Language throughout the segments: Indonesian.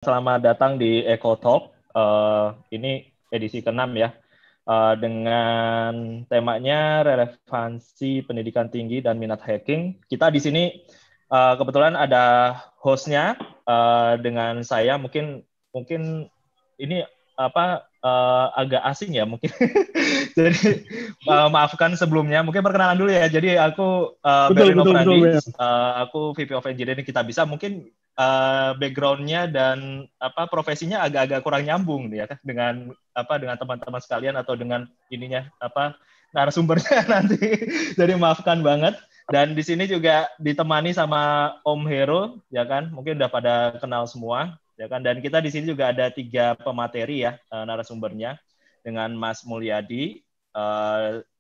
Selamat datang di Eco Talk. Ini edisi ke-6 ya. Dengan temanya relevansi pendidikan tinggi dan minat hacking. Kita di sini kebetulan ada hostnya dengan saya. Mungkin ini agak asing ya mungkin. Jadi maafkan sebelumnya. Mungkin perkenalan dulu ya. Jadi aku Berlino Prandi. Aku VP of Engineering Kitabisa. Mungkin background-nya dan profesinya agak-agak kurang nyambung ya dengan teman-teman sekalian atau dengan narasumbernya nanti. Jadi maafkan banget. Dan di sini juga ditemani sama Om Hero ya kan. Mungkin udah pada kenal semua ya kan. Dan kita di sini juga ada 3 pemateri ya narasumbernya dengan Mas Mulyadi,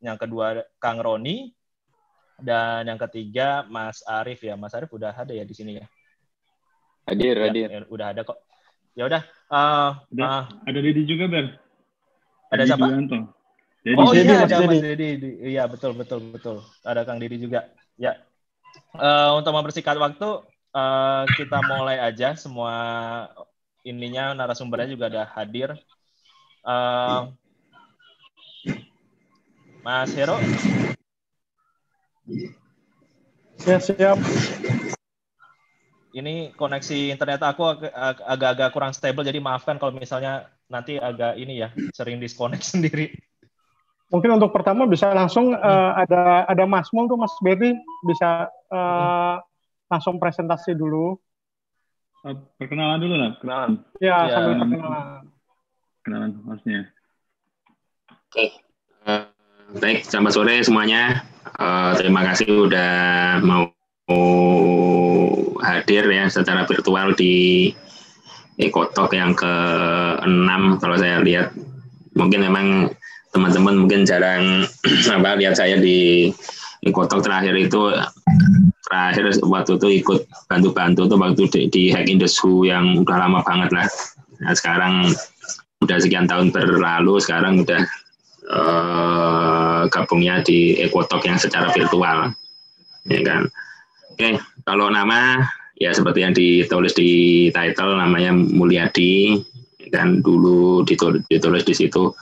yang kedua Kang Roni, dan yang ketiga Mas Arief ya. Mas Arief udah ada ya di sini ya. Hadir. Ya, udah ada kok. Ya udah. Ada Dedi juga, Bel. Ada siapa? Oh iya, ada Mas Dedi. Iya, betul. Ada Kang Dedi juga. Ya. Untuk mempersingkat waktu, kita mulai aja. Semua ininya narasumbernya juga ada hadir. Mas Hero? Ya, siap. Ini koneksi internet aku agak-agak kurang stable, jadi maafkan kalau misalnya nanti agak ini ya, sering disconnect sendiri. Mungkin untuk pertama bisa langsung ada Mas Mul tuh, Mas Berry bisa langsung presentasi dulu. Perkenalan dulu lah, perkenalan. Ya, sambil perkenalan. Kenalan hostnya. Oke. Baik, selamat sore semuanya. Terima kasih udah mau hadir ya secara virtual di Eco Talk yang ke-6. Kalau saya lihat mungkin memang teman-teman mungkin jarang lihat saya di Eco Talk terakhir waktu itu ikut bantu-bantu tuh waktu di Hack in the Zoo yang udah lama banget lah. Nah, sekarang udah sekian tahun berlalu, sekarang udah gabungnya di Eco Talk yang secara virtual ya kan. Oke, kalau nama ya seperti yang ditulis di title, namanya Mulyadi, dan dulu ditulis di situ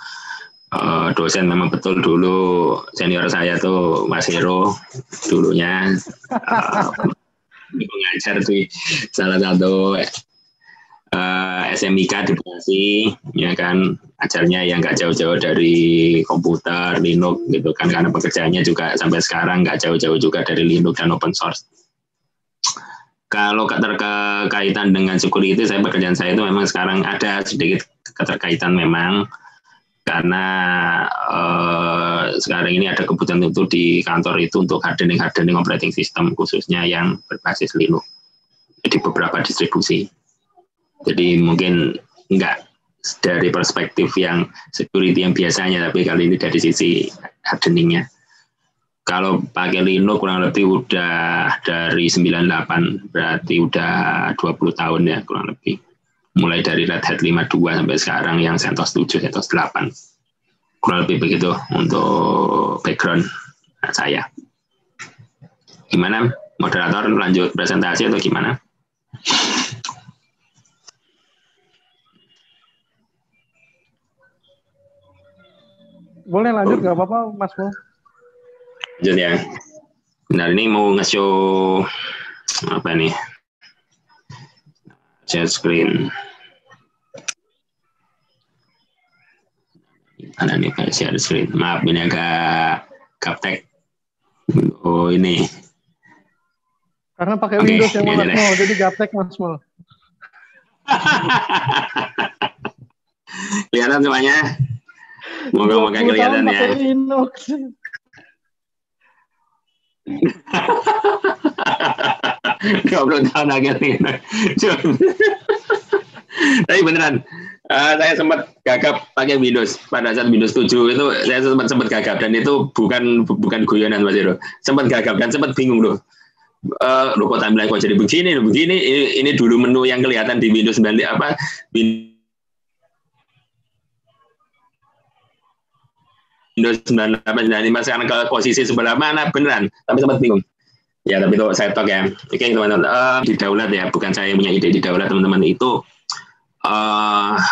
dosen. Memang betul dulu senior saya tuh Mas Hero dulunya mengajar di salah satu SMIK di Bekasi ya kan, ajarnya yang nggak jauh-jauh dari komputer, Linux gitu kan, karena pekerjaannya juga sampai sekarang nggak jauh-jauh juga dari Linux dan open source. Kalau keterkaitan dengan security, pekerjaan saya itu memang sekarang ada sedikit keterkaitan memang, karena sekarang ini ada kebutuhan untuk di kantor itu untuk hardening operating system khususnya yang berbasis Linux di beberapa distribusi. Jadi mungkin enggak dari perspektif yang security yang biasanya, tapi kali ini dari sisi hardeningnya. Kalau pakai Linux kurang lebih udah dari 98, berarti udah 20 tahun ya kurang lebih. Mulai dari Red Hat 52 sampai sekarang yang CentOS 7, CentOS 8. Kurang lebih begitu untuk background saya. Gimana moderator, lanjut presentasi atau gimana? Boleh lanjut, nggak apa-apa Mas Mul. Lanjut ya. Benar, ini mau nge-show apa nih? Share screen. Ada nih share screen. Maaf, ini agak gaptek. Oh ini. Karena pakai Windows yang Mas Mul, jadi gaptek Mas Mul. Kelihatan semuanya? Moga-moga kelihatan ya. 20 tahun akhirnya. Tapi beneran, saya sempat gagap pakai Windows pada saat Windows 7 itu. Saya sempat gagap, dan itu bukan guyonan Mas Hero. Sempat gagap dan sempat bingung loh. Loh kok timeline kok jadi begini. Ini dulu menu yang kelihatan di Windows 9 Windows 98 dan 95 sekarang ke posisi sebelah mana beneran, tapi sempat bingung. Ya, tapi itu saya talk ya. Oke teman-teman, di Daulat ya, bukan saya punya ide di Daulat teman-teman. Itu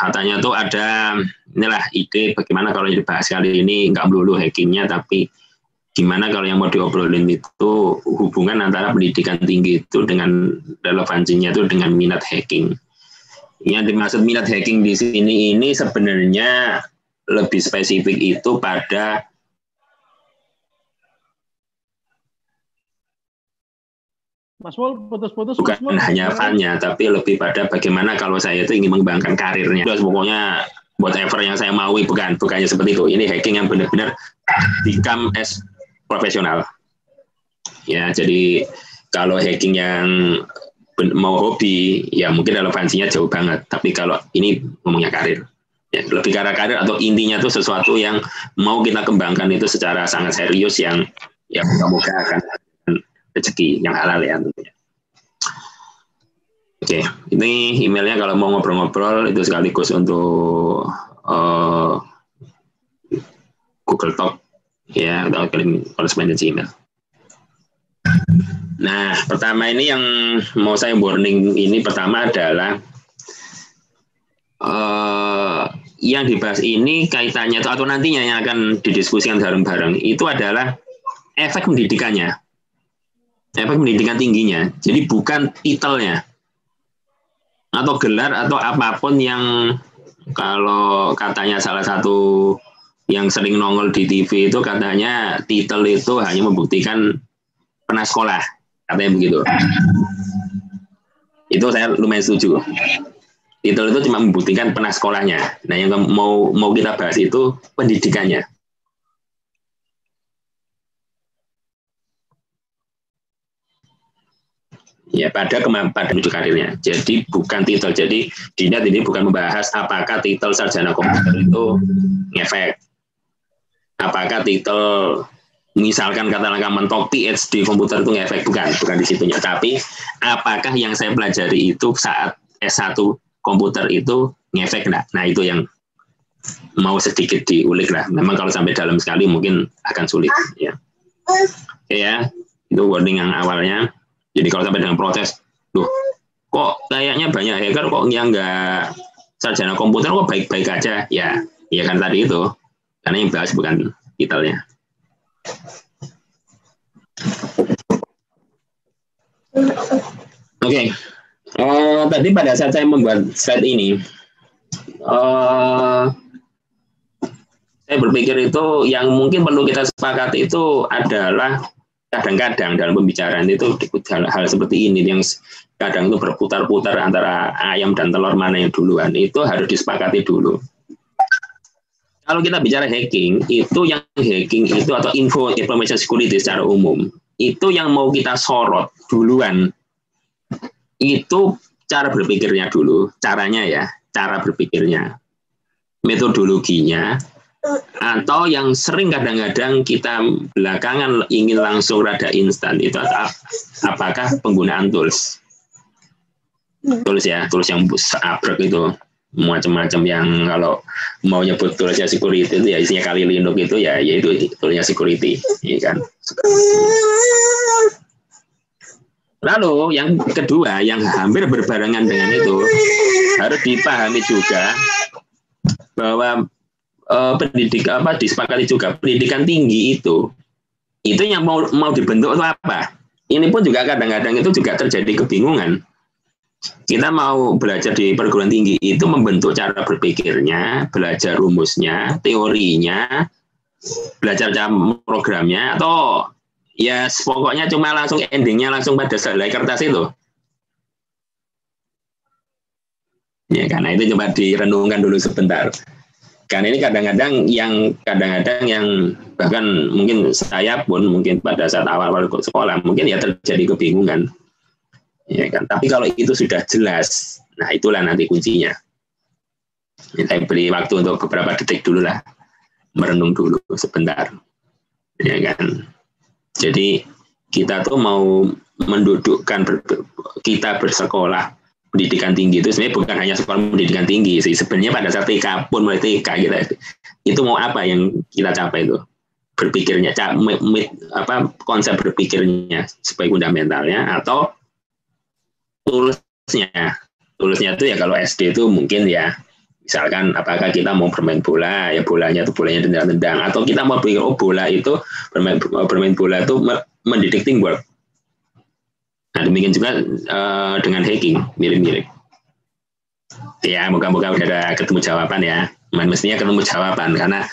katanya tuh ada inilah ide bagaimana kalau dibahas kali ini nggak melulu hackingnya, tapi gimana kalau yang mau diobrolin itu hubungan antara pendidikan tinggi itu dengan relevansinya itu dengan minat hacking. Yang dimaksud minat hacking di sini ini sebenarnya lebih spesifik itu pada Mas Mul, putus-putus. Bukan hanya fun-nya, tapi lebih pada bagaimana kalau saya itu ingin mengembangkan karirnya. Terus pokoknya whatever yang saya mau, bukannya seperti itu. Ini hacking yang benar-benar become as profesional. Ya, jadi kalau hacking yang mau hobi, ya mungkin relevansinya jauh banget. Tapi kalau ini ngomongnya karir, ya, lebih ke arah karir atau intinya itu sesuatu yang mau kita kembangkan itu secara sangat serius yang mudah-mudahan akan rezeki yang halal ya tentunya. Oke, ini emailnya kalau mau ngobrol-ngobrol itu sekaligus untuk Google Talk ya, atau korespondensi email. Nah, pertama ini yang mau saya warning ini pertama adalah yang dibahas ini kaitannya atau nantinya yang akan didiskusikan bareng-bareng itu adalah efek pendidikannya. Efek pendidikan tingginya, jadi bukan titelnya atau gelar atau apapun yang kalau katanya salah satu yang sering nongol di TV itu katanya titel itu hanya membuktikan pernah sekolah, katanya begitu. Itu saya lumayan setuju. Titel itu cuma membuktikan pernah sekolahnya. Nah yang mau kita bahas itu pendidikannya. Ya, pada menuju karirnya. Jadi bukan titel. Jadi dilihat ini bukan membahas apakah titel sarjana komputer itu ngefek. Apakah titel misalkan katakanlah mentok PhD komputer itu ngefek, bukan di situnya. Tapi apakah yang saya pelajari itu saat S1 komputer itu ngefek enggak? Nah, itu yang mau sedikit diulik lah. Memang kalau sampai dalam sekali mungkin akan sulit ya. Oke ya, itu warning yang awalnya. Jadi kalau sampai dengan protes, loh, kok kayaknya banyak hacker kok yang nggak sarjana komputer kok baik-baik aja? Ya kan tadi itu, karena yang bahas bukan titelnya. Oke. Tadi pada saat saya membuat slide ini, saya berpikir itu yang mungkin perlu kita sepakati itu adalah kadang-kadang dalam pembicaraan itu hal seperti ini yang kadang itu berputar-putar antara ayam dan telur mana yang duluan, itu harus disepakati dulu. Kalau kita bicara hacking, itu atau information security secara umum, itu yang mau kita sorot duluan itu cara berpikirnya dulu, cara berpikirnya, metodologinya. Atau yang sering kadang-kadang kita belakangan ingin langsung rada instan itu apakah penggunaan tools yang abrek itu macam-macam yang kalau mau nyebut toolsnya security itu ya isinya kali Linux itu ya itu toolsnya security ya kan. Lalu yang kedua yang hampir berbarengan dengan itu harus dipahami juga bahwa disepakati juga pendidikan tinggi itu yang mau dibentuk itu apa? Ini pun juga kadang-kadang itu juga terjadi kebingungan. Kita mau belajar di perguruan tinggi itu membentuk cara berpikirnya, belajar rumusnya, teorinya, belajar cara programnya, atau ya pokoknya cuma langsung endingnya langsung pada selai kertas itu. Ya karena itu coba direnungkan dulu sebentar. Karena ini kadang-kadang yang bahkan mungkin saya pun mungkin pada saat awal-awal sekolah mungkin ya terjadi kebingungan, ya kan. Tapi kalau itu sudah jelas, nah itulah nanti kuncinya. Kita beri waktu untuk beberapa detik dulu lah, merenung dulu sebentar, ya kan. Jadi kita tuh mau mendudukkan kita bersekolah pendidikan tinggi itu sebenarnya bukan hanya sekolah pendidikan tinggi sih, sebenarnya pada saat TK pun mulai TK kita itu mau apa yang kita capai itu berpikirnya konsep berpikirnya sebagai fundamentalnya atau toolsnya Tulusnya itu ya kalau SD itu mungkin ya, misalkan apakah kita mau bermain bola, ya bolanya tendang-tendang, atau kita mau pikir bola itu bermain bola itu mendidik teamwork. Nah demikian juga dengan hacking, mirip-mirip. Ya moga-moga udah ada ketemu jawaban ya. Mestinya ketemu jawaban karena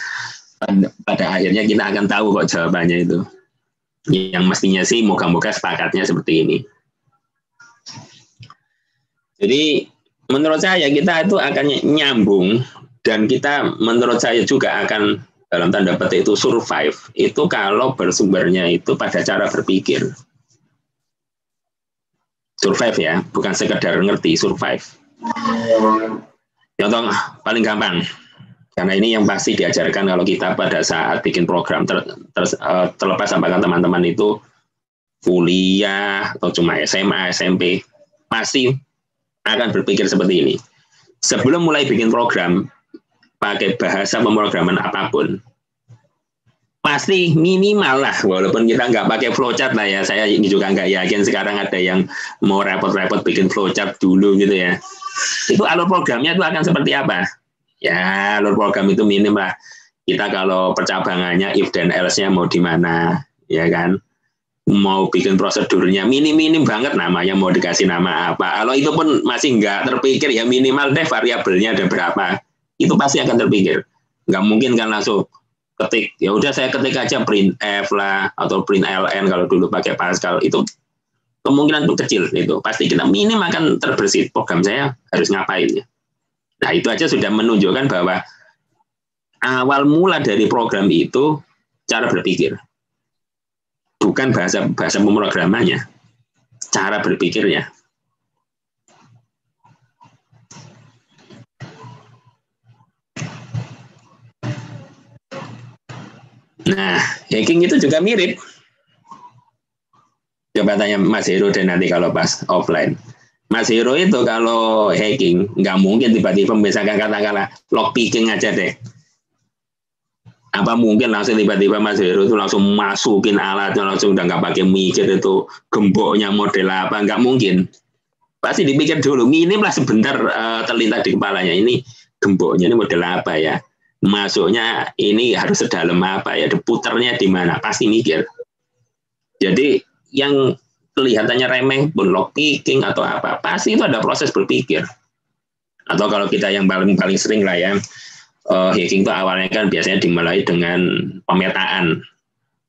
pada akhirnya kita akan tahu kok jawabannya itu. Yang mestinya sih moga-moga sepakatnya seperti ini. Jadi menurut saya kita itu akan nyambung dan kita menurut saya juga akan dalam tanda petik itu survive itu kalau bersumbernya itu pada cara berpikir. Survive ya, bukan sekedar ngerti, survive. Contoh paling gampang, karena ini yang pasti diajarkan kalau kita pada saat bikin program terlepas apakah teman-teman itu kuliah atau cuma SMA, SMP, pasti akan berpikir seperti ini. Sebelum mulai bikin program, pakai bahasa pemrograman apapun, pasti minimal lah, walaupun kita nggak pakai flowchart lah ya, saya ini juga nggak yakin sekarang ada yang mau repot-repot bikin flowchart dulu gitu ya. Itu alur programnya itu akan seperti apa? Ya, alur program itu minim lah. Kita kalau percabangannya if dan else-nya mau di mana, ya kan? Mau bikin prosedurnya minim banget namanya, mau dikasih nama apa. Kalau itu pun masih nggak terpikir ya minimal deh variabelnya ada berapa. Itu pasti akan terpikir. Nggak mungkin kan langsung ketik. Ya udah saya ketik aja print f lah atau print ln kalau dulu pakai Pascal. Itu kemungkinan itu kecil itu. Pasti kita minim akan terbersit. Program saya harus ngapain ya. Nah itu aja sudah menunjukkan bahwa awal mula dari program itu cara berpikir. Bukan bahasa pemrogramannya, cara berpikirnya. Nah, hacking itu juga mirip. Coba tanya Mas Hero dan nanti kalau pas offline. Mas Hero itu kalau hacking, nggak mungkin tiba-tiba misalkan katakanlah lockpicking aja deh. Apa mungkin langsung tiba-tiba Mas Hero itu langsung masukin alatnya, langsung udah nggak pakai mikir itu gemboknya model apa, nggak mungkin. Pasti dipikir dulu, minim lah sebentar terlintas di kepalanya, ini gemboknya ini model apa ya, masuknya ini harus sedalam apa ya, puternya di mana, pasti mikir. Jadi yang kelihatannya remeh pun lockpicking atau apa, pasti itu ada proses berpikir. Atau kalau kita yang paling sering lah ya, hacking itu awalnya kan biasanya dimulai dengan pemetaan,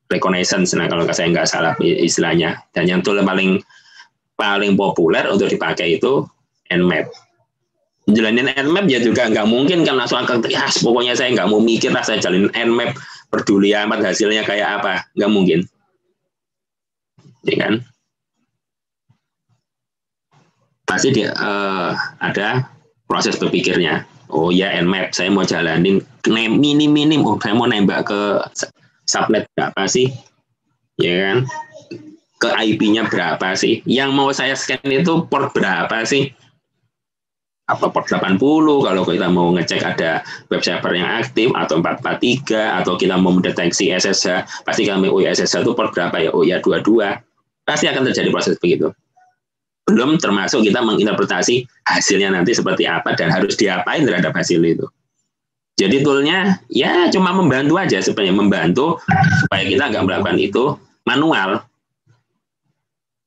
reconnaissance, nah kalau saya nggak salah istilahnya. Dan yang tool paling populer untuk dipakai itu Nmap. Jalanin Nmap ya juga nggak mungkin kan langsung angkat, ya pokoknya saya nggak mau mikir lah, saya jalanin Nmap, peduli amat hasilnya kayak apa, nggak mungkin. Ya kan? Pasti dia ada proses berpikirnya. Oh ya Nmap, saya mau jalanin minim, oh saya mau nembak ke subnet berapa sih, ya kan? Ke IP-nya berapa sih? Yang mau saya scan itu port berapa sih? Apa port 80 kalau kita mau ngecek ada web server yang aktif, atau 443, atau kita mau mendeteksi SSH, pasti kami, oh ya SSH itu port berapa ya? Oh ya 22. Pasti akan terjadi proses begitu. Belum termasuk kita menginterpretasi hasilnya nanti seperti apa dan harus diapain terhadap hasil itu. Jadi toolnya ya cuma membantu aja, sebenarnya membantu supaya kita nggak melakukan itu manual.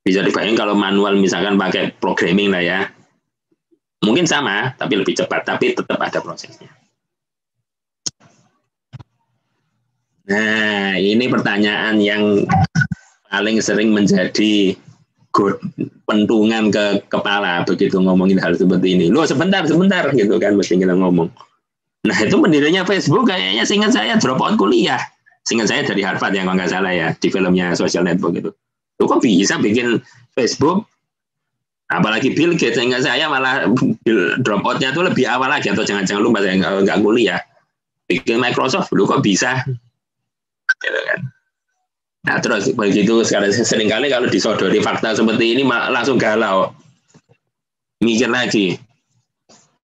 Bisa dibayangkan kalau manual misalkan pakai programming lah ya, mungkin sama tapi lebih cepat, tapi tetap ada prosesnya. Nah ini pertanyaan yang paling sering menjadi pentungan ke kepala begitu ngomongin hal seperti ini. Loh sebentar gitu kan mesti kita ngomong. Nah itu pendirinya Facebook kayaknya seingat saya drop out kuliah. Seingat saya dari Harvard yang kalau nggak salah ya, di filmnya Social Network itu. Loh kok bisa bikin Facebook? Apalagi Bill Gates, seingat saya malah drop out-nya itu lebih awal lagi, atau jangan lupa saya nggak kuliah. Bikin Microsoft, loh kok bisa? Gitu kan. Nah terus begitu seringkali kalau disodori fakta seperti ini langsung galau, mikir lagi,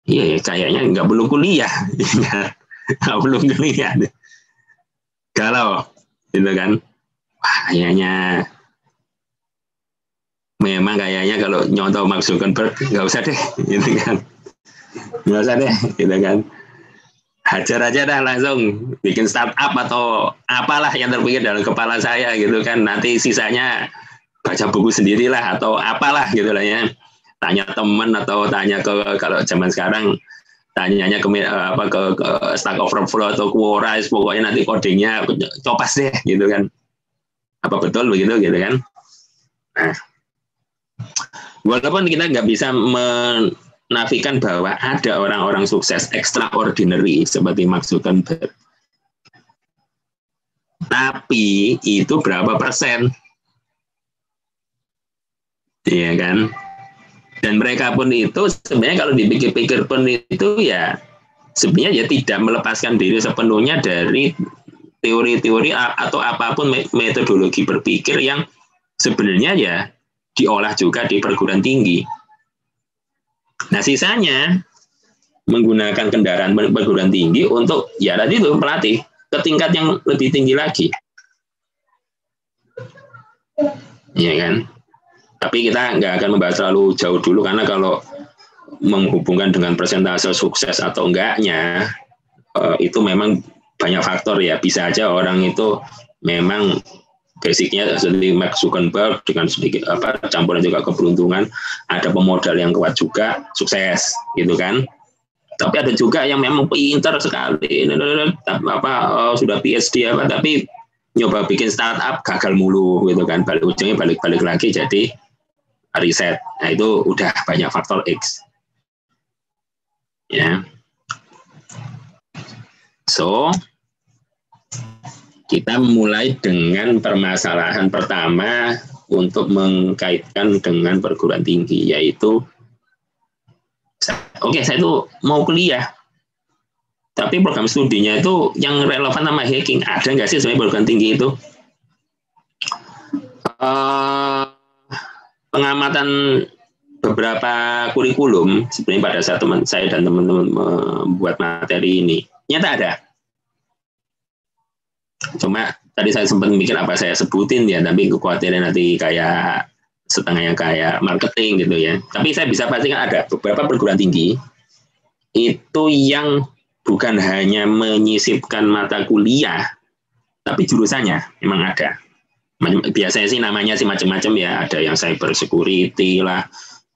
iya kayaknya nggak perlu kuliah, nggak perlu kuliah, galau, gitu kan, wah kayaknya memang kayaknya kalau nyontoh Mark Zuckerberg nggak usah deh, gitu kan, nggak usah deh, gitu kan, hajar aja dah langsung bikin startup atau apalah yang terpikir dalam kepala saya gitu kan, nanti sisanya baca buku sendirilah atau apalah gitu lah ya, tanya teman atau tanya ke, kalau zaman sekarang tanyanya ke Stack Overflow atau Quora, pokoknya nanti codingnya copas deh gitu kan, apa betul begitu gitu kan. Nah, walaupun kita nggak bisa menafikan bahwa ada orang-orang sukses extraordinary seperti Mark Zuckerberg, tapi itu berapa persen, iya kan? Dan mereka pun itu sebenarnya kalau dipikir-pikir pun itu ya sebenarnya ya tidak melepaskan diri sepenuhnya dari teori-teori atau apapun metodologi berpikir yang sebenarnya ya diolah juga di perguruan tinggi. Nah sisanya menggunakan kendaraan perguruan tinggi untuk ya tadi itu pelatih ke tingkat yang lebih tinggi lagi, ya kan? Tapi kita nggak akan membahas terlalu jauh dulu karena kalau menghubungkan dengan persentase sukses atau enggaknya itu memang banyak faktor ya. Bisa aja orang itu memang basicnya seperti Mark Zuckerberg dengan sedikit campuran juga keberuntungan, ada pemodal yang kuat juga sukses gitu kan. Tapi ada juga yang memang pintar sekali sudah PhD tapi nyoba bikin startup gagal mulu gitu kan, ujungnya balik lagi jadi riset. Nah itu udah banyak faktor X ya. So kita mulai dengan permasalahan pertama untuk mengkaitkan dengan perguruan tinggi, yaitu saya itu mau kuliah tapi program studinya itu yang relevan sama hacking, ada nggak sih sebenarnya perguruan tinggi itu? Pengamatan beberapa kurikulum sebenarnya pada saat teman saya dan teman-teman membuat materi ini nyata ada. Cuma tadi saya sempat mikir apa saya sebutin ya, tapi kekhawatiran nanti kayak setengahnya kayak marketing gitu ya. Tapi saya bisa pastikan ada beberapa perguruan tinggi itu yang bukan hanya menyisipkan mata kuliah, tapi jurusannya memang ada. Biasanya sih namanya sih macam-macam ya, ada yang cyber security lah,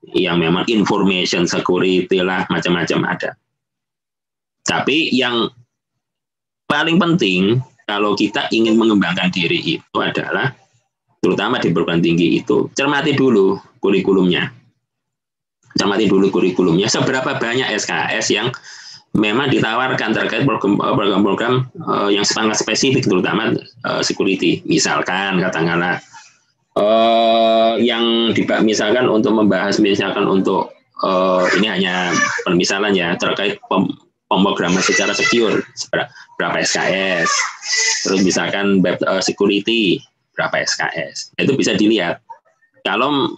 yang memang information security lah, macam-macam ada. Tapi yang paling penting kalau kita ingin mengembangkan diri itu adalah, terutama di perguruan tinggi itu, cermati dulu kurikulumnya. Cermati dulu kurikulumnya, seberapa banyak SKS yang memang ditawarkan terkait program-program yang sangat spesifik, terutama security. Misalkan katakanlah yang misalkan untuk membahas, misalkan untuk ini hanya permisalan ya, terkait pemrograman secara secure berapa SKS, terus misalkan web security berapa SKS, itu bisa dilihat. Kalau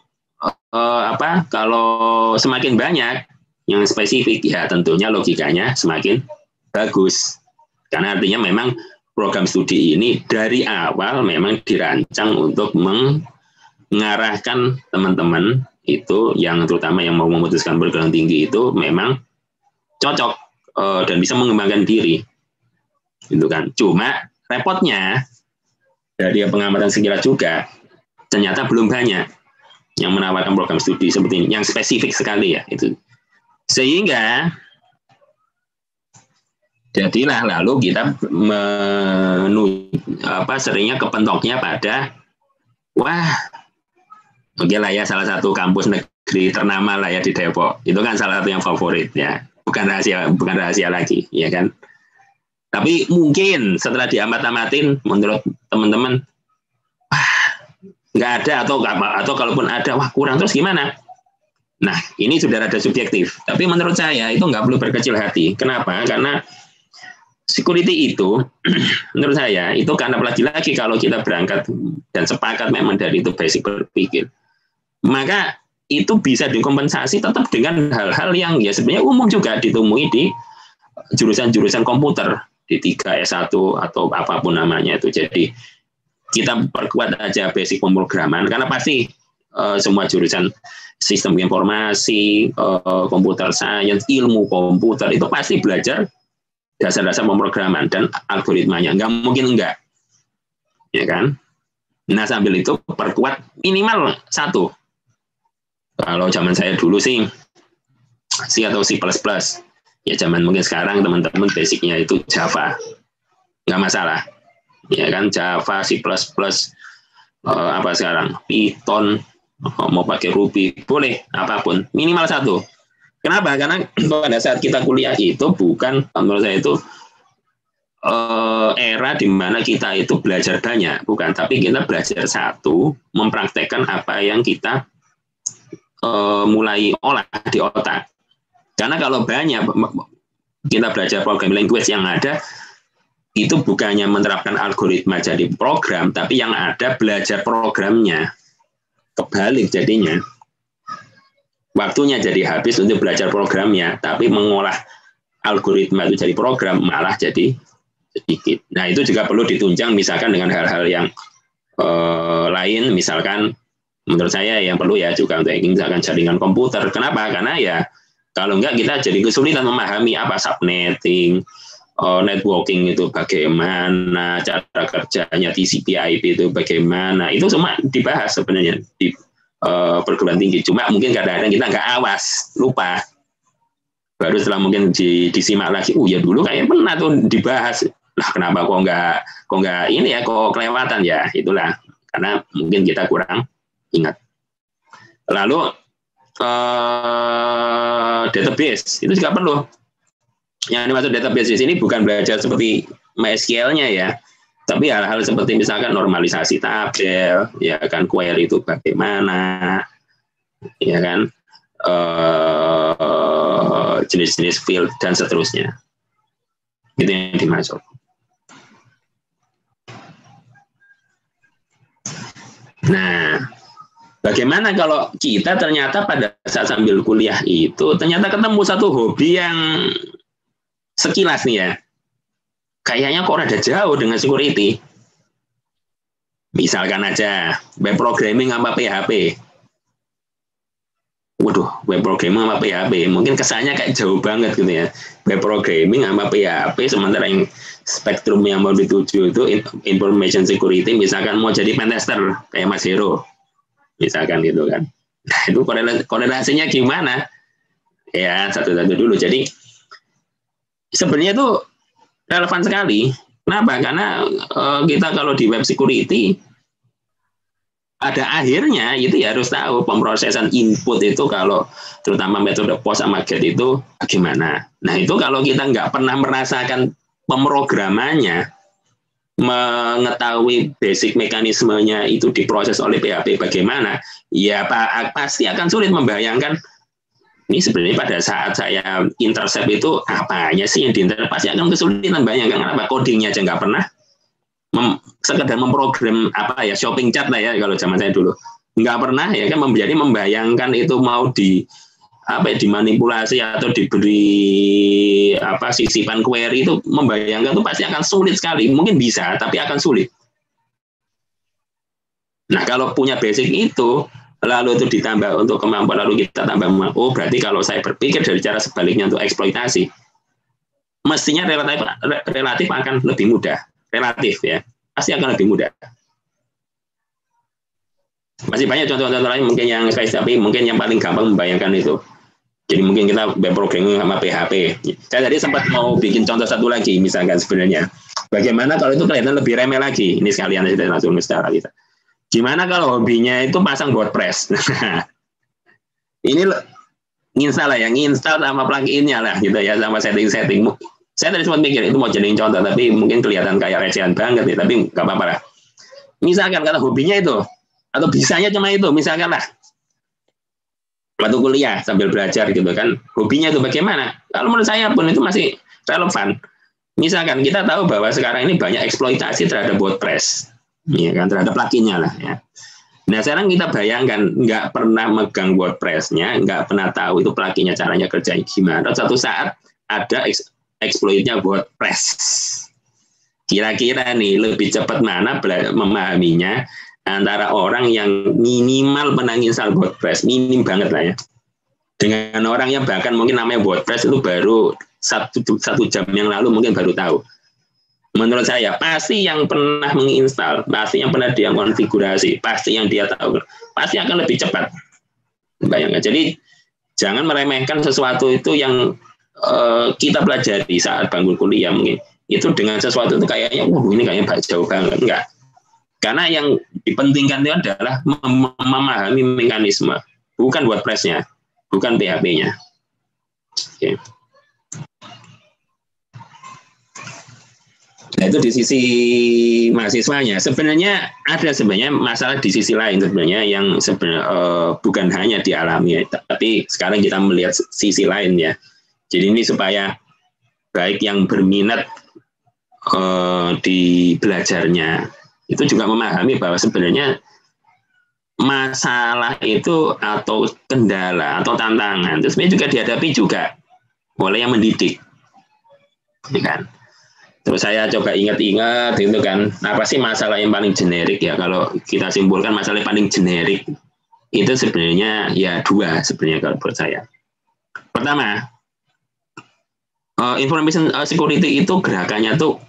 kalau semakin banyak yang spesifik ya tentunya logikanya semakin bagus, karena artinya memang program studi ini dari awal memang dirancang untuk mengarahkan teman-teman itu yang terutama yang mau memutuskan perguruan tinggi itu memang cocok dan bisa mengembangkan diri gitu kan. Cuma repotnya dari pengamatan sekilas juga ternyata belum banyak yang menawarkan program studi seperti ini yang spesifik sekali ya itu. Sehingga jadilah lalu kita seringnya kepentoknya pada oke lah ya, salah satu kampus negeri ternama lah ya di Depok, itu kan salah satu yang favorit ya, bukan rahasia lagi ya kan. Tapi mungkin setelah diamat-amatin menurut teman-teman nggak ada atau kalaupun ada kurang, terus gimana? Nah, ini sudah rada subjektif. Tapi menurut saya itu nggak perlu berkecil hati. Kenapa? Karena security itu, menurut saya, itu karena lagi-lagi kalau kita berangkat dan sepakat memang dari itu basic berpikir, maka itu bisa dikompensasi tetap dengan hal-hal yang ya sebenarnya umum juga ditemui di jurusan-jurusan komputer, di 3 S1 atau apapun namanya itu. Jadi kita perkuat aja basic pemrograman, karena pasti semua jurusan sistem informasi, komputer science, ilmu komputer itu pasti belajar dasar-dasar pemrograman dan algoritmanya. Nggak mungkin enggak, ya kan? Nah sambil itu perkuat minimal 1. Kalau zaman saya dulu sih C atau C++. Ya zaman mungkin sekarang teman-teman basicnya itu Java, nggak masalah. Ya kan Java, C++, apa sekarang Python, mau pakai Ruby, boleh apapun, minimal 1. Kenapa? Karena pada saat kita kuliah itu bukan, menurut saya itu era di mana kita itu belajar banyak, bukan, tapi kita belajar 1, mempraktekkan apa yang kita mulai olah di otak. Karena kalau banyak kita belajar programming language yang ada, itu bukannya menerapkan algoritma jadi program, tapi yang ada belajar programnya. Kebalik jadinya. Waktunya jadi habis untuk belajar programnya, tapi mengolah algoritma itu jadi program malah jadi sedikit. Nah itu juga perlu ditunjang misalkan dengan hal-hal yang lain, misalkan menurut saya yang perlu ya juga untuk misalkan jaringan komputer. Kenapa? Karena ya kalau enggak kita jadi kesulitan memahami apa subnetting, networking itu bagaimana, cara kerjanya TCP/IP itu bagaimana, itu semua dibahas sebenarnya di perguruan tinggi. Cuma mungkin kadang-kadang kita nggak awas, lupa. Baru setelah mungkin disimak lagi, ya dulu kayak pernah tuh dibahas. Lah kenapa kok nggak ini ya, kok kelewatan ya, itulah karena mungkin kita kurang ingat. Lalu database itu juga perlu. Yang dimaksud database di sini bukan belajar seperti MySQL-nya ya, tapi hal-hal seperti misalkan normalisasi tabel, ya kan, query itu bagaimana, ya kan, jenis-jenis field dan seterusnya. Itu yang dimaksud. Nah, bagaimana kalau kita ternyata pada saat sambil kuliah itu ternyata ketemu satu hobi yang sekilas nih ya, kayaknya kok rada jauh dengan security. Misalkan aja web programming sama PHP. Waduh, web programming sama PHP, mungkin kesannya kayak jauh banget gitu ya. Web programming sama PHP, sementara yang spektrum yang mau dituju itu information security, misalkan mau jadi pentester kayak Mas Hero, misalkan gitu kan. Nah, itu korelasinya gimana? Ya, satu-satu dulu. Jadi sebenarnya itu relevan sekali. Kenapa? Karena kita kalau di web security pada akhirnya itu ya harus tahu pemrosesan input itu, kalau terutama metode post sama get itu bagaimana. Nah itu kalau kita nggak pernah merasakan pemrogramannya, mengetahui basic mekanismenya itu diproses oleh PHP bagaimana, ya pasti akan sulit membayangkan. Ini sebenarnya pada saat saya intercept itu apanya sih yang diintercept, pasti akan kesulitan bayangkan. Kenapa? Codingnya aja nggak pernah, sekedar memprogram apa ya, shopping chat lah ya kalau zaman saya dulu, nggak pernah ya kan, menjadi membayangkan itu mau dimanipulasi atau diberi sisipan query itu, membayangkan itu pasti akan sulit sekali. Mungkin bisa tapi akan sulit. Nah kalau punya basic itu, lalu itu ditambah untuk kemampuan, lalu kita tambah, oh berarti kalau saya berpikir dari cara sebaliknya untuk eksploitasi, mestinya relatif akan lebih mudah. Relatif ya, pasti akan lebih mudah. Masih banyak contoh-contoh lain mungkin yang tapi mungkin yang paling gampang membayangkan itu. Jadi mungkin kita web programming sama PHP. Saya tadi sempat mau bikin contoh satu lagi, misalkan sebenarnya bagaimana kalau itu kelihatan lebih remeh lagi. Ini sekalian aja langsung secara kita. Gimana kalau hobinya itu pasang WordPress? Ini install lah, yang install sama plugin-nya lah gitu ya, sama setting-setting. Saya tadi sempat mikir itu mau jadiin contoh, tapi mungkin kelihatan kayak recehan banget nih, tapi nggak apa-apa lah. Misalkan kalau hobinya itu, atau bisanya cuma itu, misalkan lah, waktu kuliah sambil belajar gitu kan, hobinya itu bagaimana? Kalau menurut saya pun itu masih relevan. Misalkan kita tahu bahwa sekarang ini banyak eksploitasi terhadap WordPress, ya kan, terhadap plugin-nya lah ya. Nah sekarang kita bayangkan nggak pernah megang WordPress-nya, nggak pernah tahu itu plugin-nya caranya kerja gimana. Suatu saat ada exploit-nya WordPress. Kira-kira nih lebih cepat mana memahaminya antara orang yang minimal pernah install WordPress, minim banget lah ya, dengan orang yang bahkan mungkin namanya WordPress itu baru satu jam yang lalu mungkin baru tahu. Menurut saya pasti yang pernah menginstal, pasti yang pernah dia konfigurasi, pasti yang dia tahu, pasti akan lebih cepat. Bayangkan. Jadi jangan meremehkan sesuatu itu yang kita pelajari saat bangku kuliah mungkin. Itu dengan sesuatu itu kayaknya, ini kayaknya jauh banget. Enggak. Karena yang dipentingkan itu adalah memahami mekanisme, bukan WordPress-nya, bukan PHP-nya. Oke. Nah, itu di sisi mahasiswanya. Sebenarnya ada masalah di sisi lain sebenarnya yang sebenarnya bukan hanya dialami, tapi sekarang kita melihat sisi lain ya. Jadi ini supaya baik yang berminat di belajarnya itu juga memahami bahwa sebenarnya masalah itu atau kendala atau tantangan itu sebenarnya juga dihadapi juga oleh yang mendidik, ya kan? Terus saya coba ingat-ingat itu kan, apa sih masalah yang paling generik ya? Kalau kita simpulkan masalah yang paling generik itu sebenarnya ya dua sebenarnya kalau buat saya. Pertama, information security itu gerakannya tuh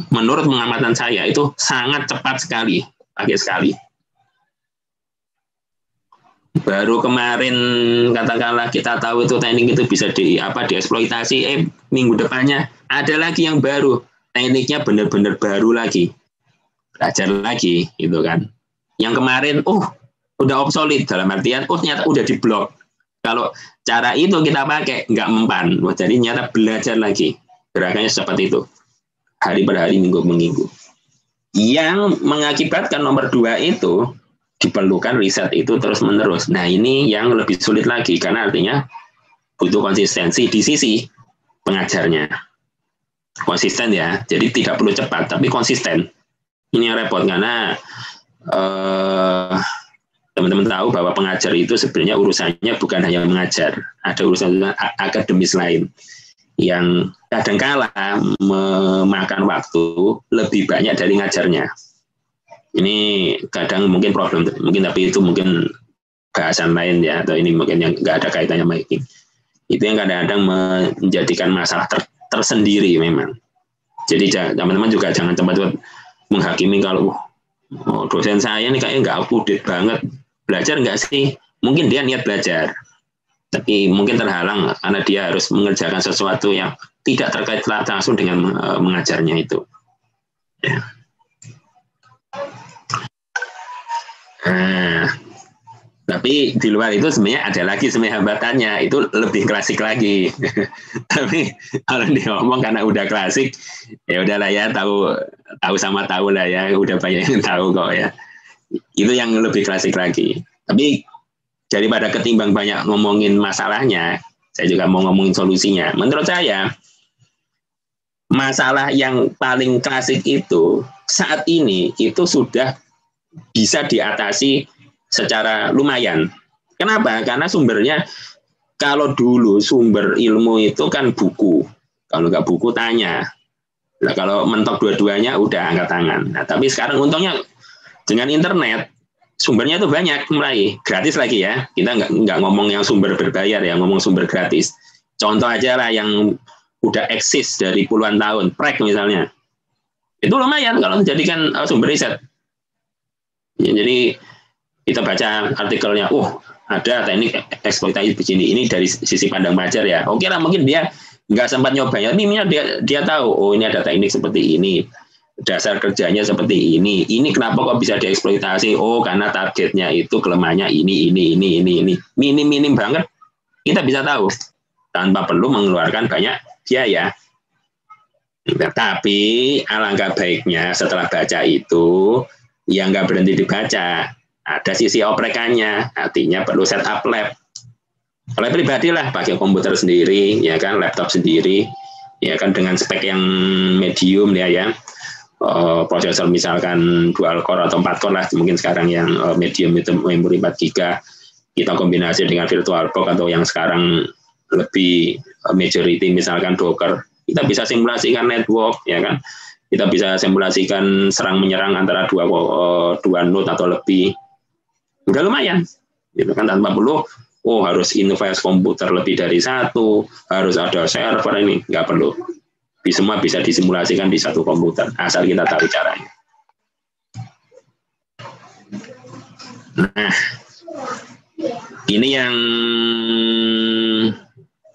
menurut pengamatan saya itu sangat cepat sekali, sekali. Baru kemarin katakanlah kita tahu itu teknik itu bisa dieksploitasi, minggu depannya ada lagi yang baru, tekniknya benar-benar baru lagi, belajar lagi, gitu kan. Yang kemarin, udah obsolete dalam artian, ternyata udah diblok. Kalau cara itu kita pakai nggak mempan, jadi nyata belajar lagi, gerakannya seperti itu. Hari per hari, minggu per minggu. Yang mengakibatkan nomor 2 itu diperlukan riset itu terus-menerus. Nah, ini yang lebih sulit lagi karena artinya butuh konsistensi di sisi pengajarnya. Konsisten ya, jadi tidak perlu cepat, tapi konsisten. Ini yang repot karena teman-teman tahu bahwa pengajar itu sebenarnya urusannya bukan hanya mengajar, ada urusan akademis lain yang kadangkala memakan waktu lebih banyak dari ngajarnya. Ini kadang mungkin problem, tapi itu mungkin bahasan lain ya, atau ini mungkin yang nggak ada kaitannya making. Itu yang kadang-kadang menjadikan masalah tersendiri memang. Jadi teman-teman juga jangan cepat-cepat menghakimi kalau dosen saya ini kayaknya nggak update banget, belajar nggak sih? Mungkin dia niat belajar, tapi mungkin terhalang karena dia harus mengerjakan sesuatu yang tidak terkait langsung dengan mengajarnya itu. Ya. Nah, tapi di luar itu sebenarnya ada lagi sebenarnya hambatannya, itu lebih klasik lagi. Tapi kalau diomong karena udah klasik, ya udahlah ya, tahu sama tahu lah ya, udah banyak yang tahu kok ya. Itu yang lebih klasik lagi. Tapi daripada ketimbang banyak ngomongin masalahnya, saya juga mau ngomongin solusinya. Menurut saya, masalah yang paling klasik itu saat ini itu sudah bisa diatasi secara lumayan. Kenapa? Karena sumbernya, kalau dulu sumber ilmu itu kan buku. Kalau nggak buku tanya. Nah, kalau mentok dua-duanya udah angkat tangan. Nah, tapi sekarang untungnya dengan internet, sumbernya itu banyak, mulai gratis lagi ya. Kita nggak ngomong yang sumber berbayar ya, ngomong sumber gratis. Contoh aja lah yang udah eksis dari puluhan tahun, Prek misalnya. Itu lumayan kalau dijadikan sumber riset. Ya, jadi kita baca artikelnya, ada teknik eksploitasi begini, ini dari sisi pandang pelajar ya. Oke lah, mungkin dia nggak sempat nyobanya, tapi dia tahu, ini ada teknik seperti ini, dasar kerjanya seperti ini kenapa kok bisa dieksploitasi? Karena targetnya itu kelemahannya ini. Minim banget, kita bisa tahu tanpa perlu mengeluarkan banyak biaya. Tapi alangkah baiknya setelah baca itu, yang nggak berhenti dibaca, ada sisi oprekannya, artinya perlu setup lab. Lab pribadi lah, pakai komputer sendiri, ya kan, laptop sendiri, ya kan, dengan spek yang medium ya. Prosesor misalkan dual core atau 4 core lah, mungkin sekarang yang medium itu memori 4 GB, kita kombinasi dengan VirtualBox atau yang sekarang lebih majority misalkan Docker, kita bisa simulasikan network, ya kan. kita bisa simulasikan serang menyerang antara dua node atau lebih, udah lumayan, gitu kan, tanpa perlu harus invest komputer lebih dari satu, harus ada server, ini nggak perlu. Semua bisa disimulasikan di satu komputer, asal kita tahu caranya. Nah, ini yang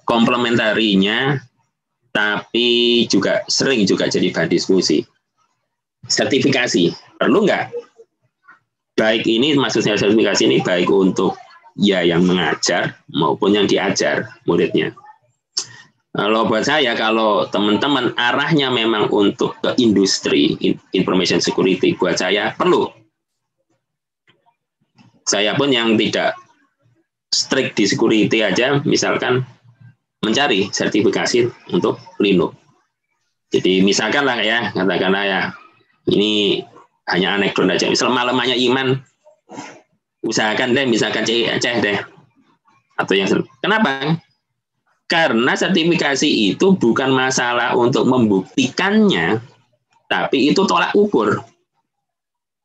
komplementarinya, tapi juga sering juga jadi bahan diskusi. Sertifikasi, perlu nggak? Baik ini, maksudnya sertifikasi ini baik untuk yang mengajar maupun yang diajar muridnya. Kalau buat saya, kalau teman-teman arahnya memang untuk ke industri information security, buat saya perlu. Saya pun yang tidak strict di security aja, misalkan mencari sertifikasi untuk Linux. Jadi misalkan lah ya, katakanlah ya, ini hanya anekdot aja. Misal malamnya Iman, usahakan deh, misalkan cek deh. Atau yang kenapa? Karena sertifikasi itu bukan masalah untuk membuktikannya, tapi itu tolak ukur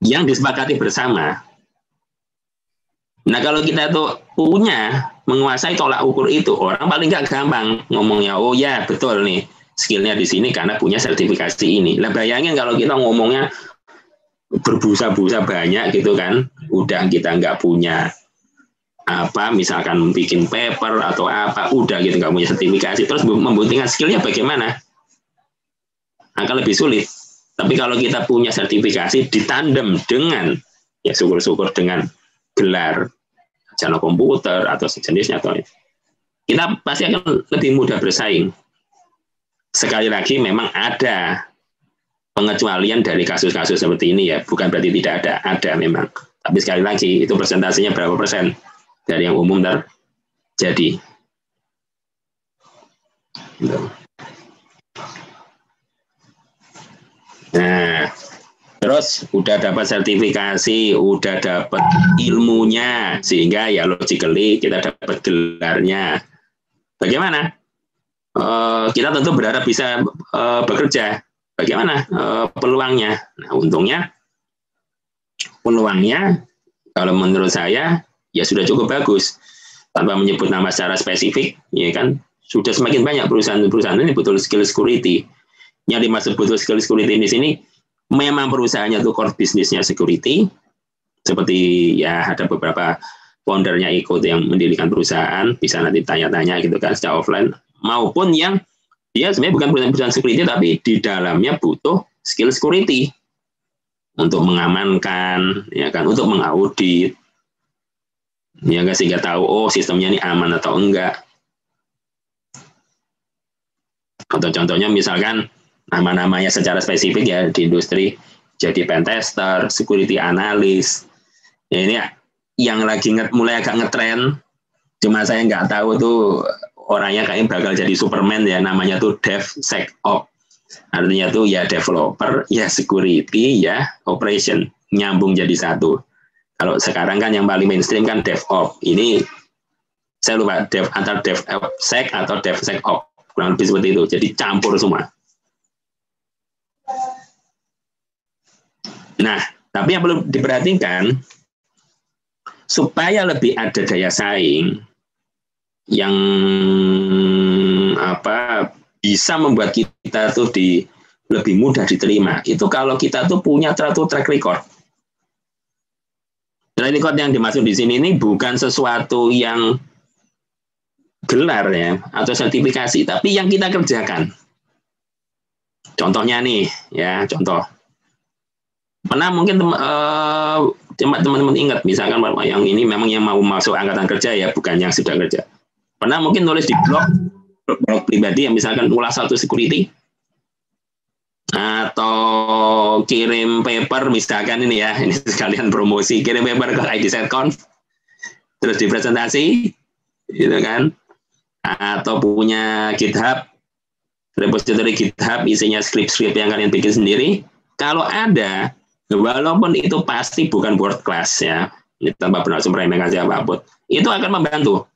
yang disepakati bersama. Nah, kalau kita tuh punya, menguasai tolak ukur itu, orang paling nggak gampang ngomongnya, oh ya betul nih, skillnya di sini karena punya sertifikasi ini. Lah bayangin kalau kita ngomongnya berbusa-busa banyak gitu kan, udah kita nggak punya apa, misalkan bikin paper atau apa, udah gitu nggak punya sertifikasi, terus membuktikan skillnya bagaimana? Akan lebih sulit. Tapi kalau kita punya sertifikasi ditandem dengan, ya syukur-syukur dengan gelar sarjana komputer atau sejenisnya, atau kita pasti akan lebih mudah bersaing. Sekali lagi memang ada pengecualian dari kasus-kasus seperti ini ya, bukan berarti tidak ada memang. Tapi sekali lagi itu persentasenya berapa persen dari yang umum terjadi. Nah, terus udah dapat sertifikasi, udah dapat ilmunya, sehingga ya logically kita dapat gelarnya. Bagaimana? Kita tentu berharap bisa bekerja. Bagaimana peluangnya? Nah, untungnya peluangnya kalau menurut saya ya sudah cukup bagus. Tanpa menyebut nama secara spesifik, ya kan, sudah semakin banyak perusahaan-perusahaan ini betul skill security. Yang dimaksud betul skill security di sini memang perusahaannya itu core bisnisnya security, seperti ya ada beberapa foundernya ikut yang mendirikan perusahaan, bisa nanti tanya-tanya gitu kan secara offline, maupun yang dia sebenarnya bukan perusahaan security tapi di dalamnya butuh skill security untuk mengamankan, ya kan, untuk mengaudit, ya kan, sehingga tahu oh sistemnya ini aman atau enggak. Atau contohnya misalkan nama-namanya secara spesifik ya di industri, jadi pentester, security analyst. Ya ini yang lagi mulai agak ngetren, cuma saya nggak tahu tuh orangnya kayaknya bakal jadi Superman ya, namanya tuh DevSecOps. Artinya tuh ya developer, ya security, ya operation, nyambung jadi satu. Kalau sekarang kan yang paling mainstream kan DevOps. Ini saya lupa antara DevSec atau DevSecOps, kurang lebih seperti itu. Jadi campur semua. Nah, tapi yang perlu diperhatikan supaya lebih ada daya saing yang bisa membuat kita tuh lebih mudah diterima. Itu kalau kita tuh punya track record. Track record yang dimaksud di sini ini bukan sesuatu yang gelar ya atau sertifikasi, tapi yang kita kerjakan. Contohnya nih, ya contoh. Pernah mungkin teman-teman ingat, misalkan yang ini memang yang mau masuk angkatan kerja ya, bukan yang sudah kerja. Pernah mungkin nulis di blog pribadi yang misalkan ulas satu security, atau kirim paper misalkan ini ya, ini sekalian promosi, kirim paper ke IDSecConf, terus dipresentasi, gitu kan, atau punya GitHub, repository GitHub isinya script-script yang kalian bikin sendiri. Kalau ada, walaupun itu pasti bukan world class ya, tanpa bernarsum remehkan siapapun, itu akan membantu.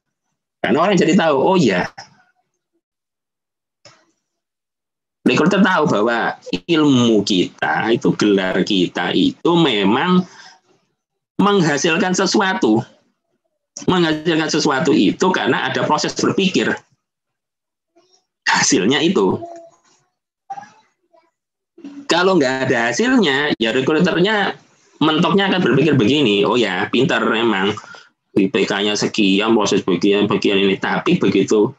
Karena orang jadi tahu, oh iya, Recruiter tahu bahwa ilmu kita itu, gelar kita itu memang menghasilkan sesuatu. Menghasilkan sesuatu itu karena ada proses berpikir. Hasilnya itu. Kalau nggak ada hasilnya, ya recruiternya mentoknya akan berpikir begini, oh ya pintar memang, IPK-nya sekian, proses bagian ini, tapi begitu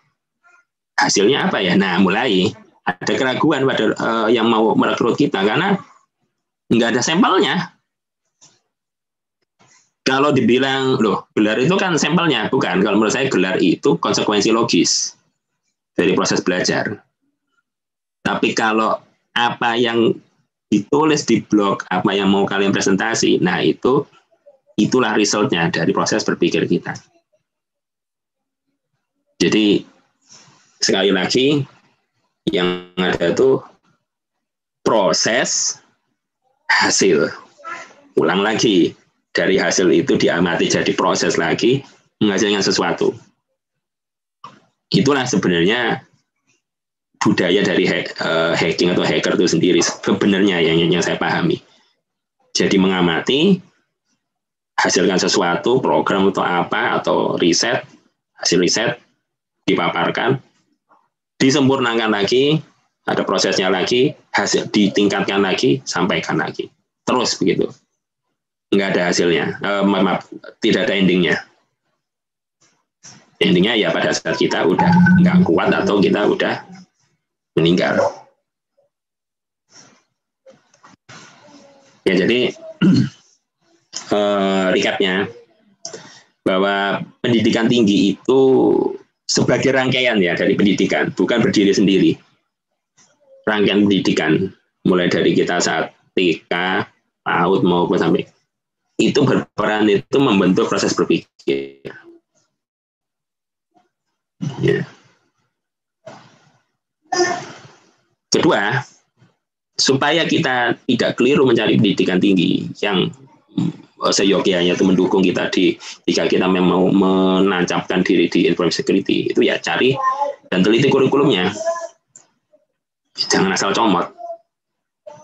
hasilnya apa ya? Nah, mulai ada keraguan pada yang mau merekrut kita karena nggak ada sampelnya. Kalau dibilang, loh, gelar itu kan sampelnya, bukan. Kalau menurut saya gelar itu konsekuensi logis dari proses belajar. Tapi kalau apa yang ditulis di blog, apa yang mau kalian presentasi, nah itulah resultnya dari proses berpikir kita. Jadi sekali lagi yang ada itu proses, hasil. Ulang lagi, dari hasil itu diamati jadi proses lagi, menghasilkan sesuatu. Itulah sebenarnya budaya dari hacking atau hacker itu sendiri sebenarnya yang saya pahami. Jadi mengamati, hasilkan sesuatu, program atau apa, atau riset, hasil riset, dipaparkan, disempurnakan lagi, ada prosesnya lagi, hasil ditingkatkan lagi, sampaikan lagi. Terus begitu. Nggak ada hasilnya, maaf, tidak ada endingnya. Endingnya ya pada saat kita udah nggak kuat atau kita udah meninggal. Ya, jadi recapnya bahwa pendidikan tinggi itu sebagai rangkaian ya dari pendidikan, bukan berdiri sendiri. Rangkaian pendidikan mulai dari kita saat TK, PAUD maupun sampai itu berperan itu membentuk proses berpikir. Ya. Kedua, supaya kita tidak keliru mencari pendidikan tinggi yang seyogianya itu mendukung kita jika kita memang mau menancapkan diri di information security, itu ya cari dan teliti kurikulumnya. Jangan asal comot.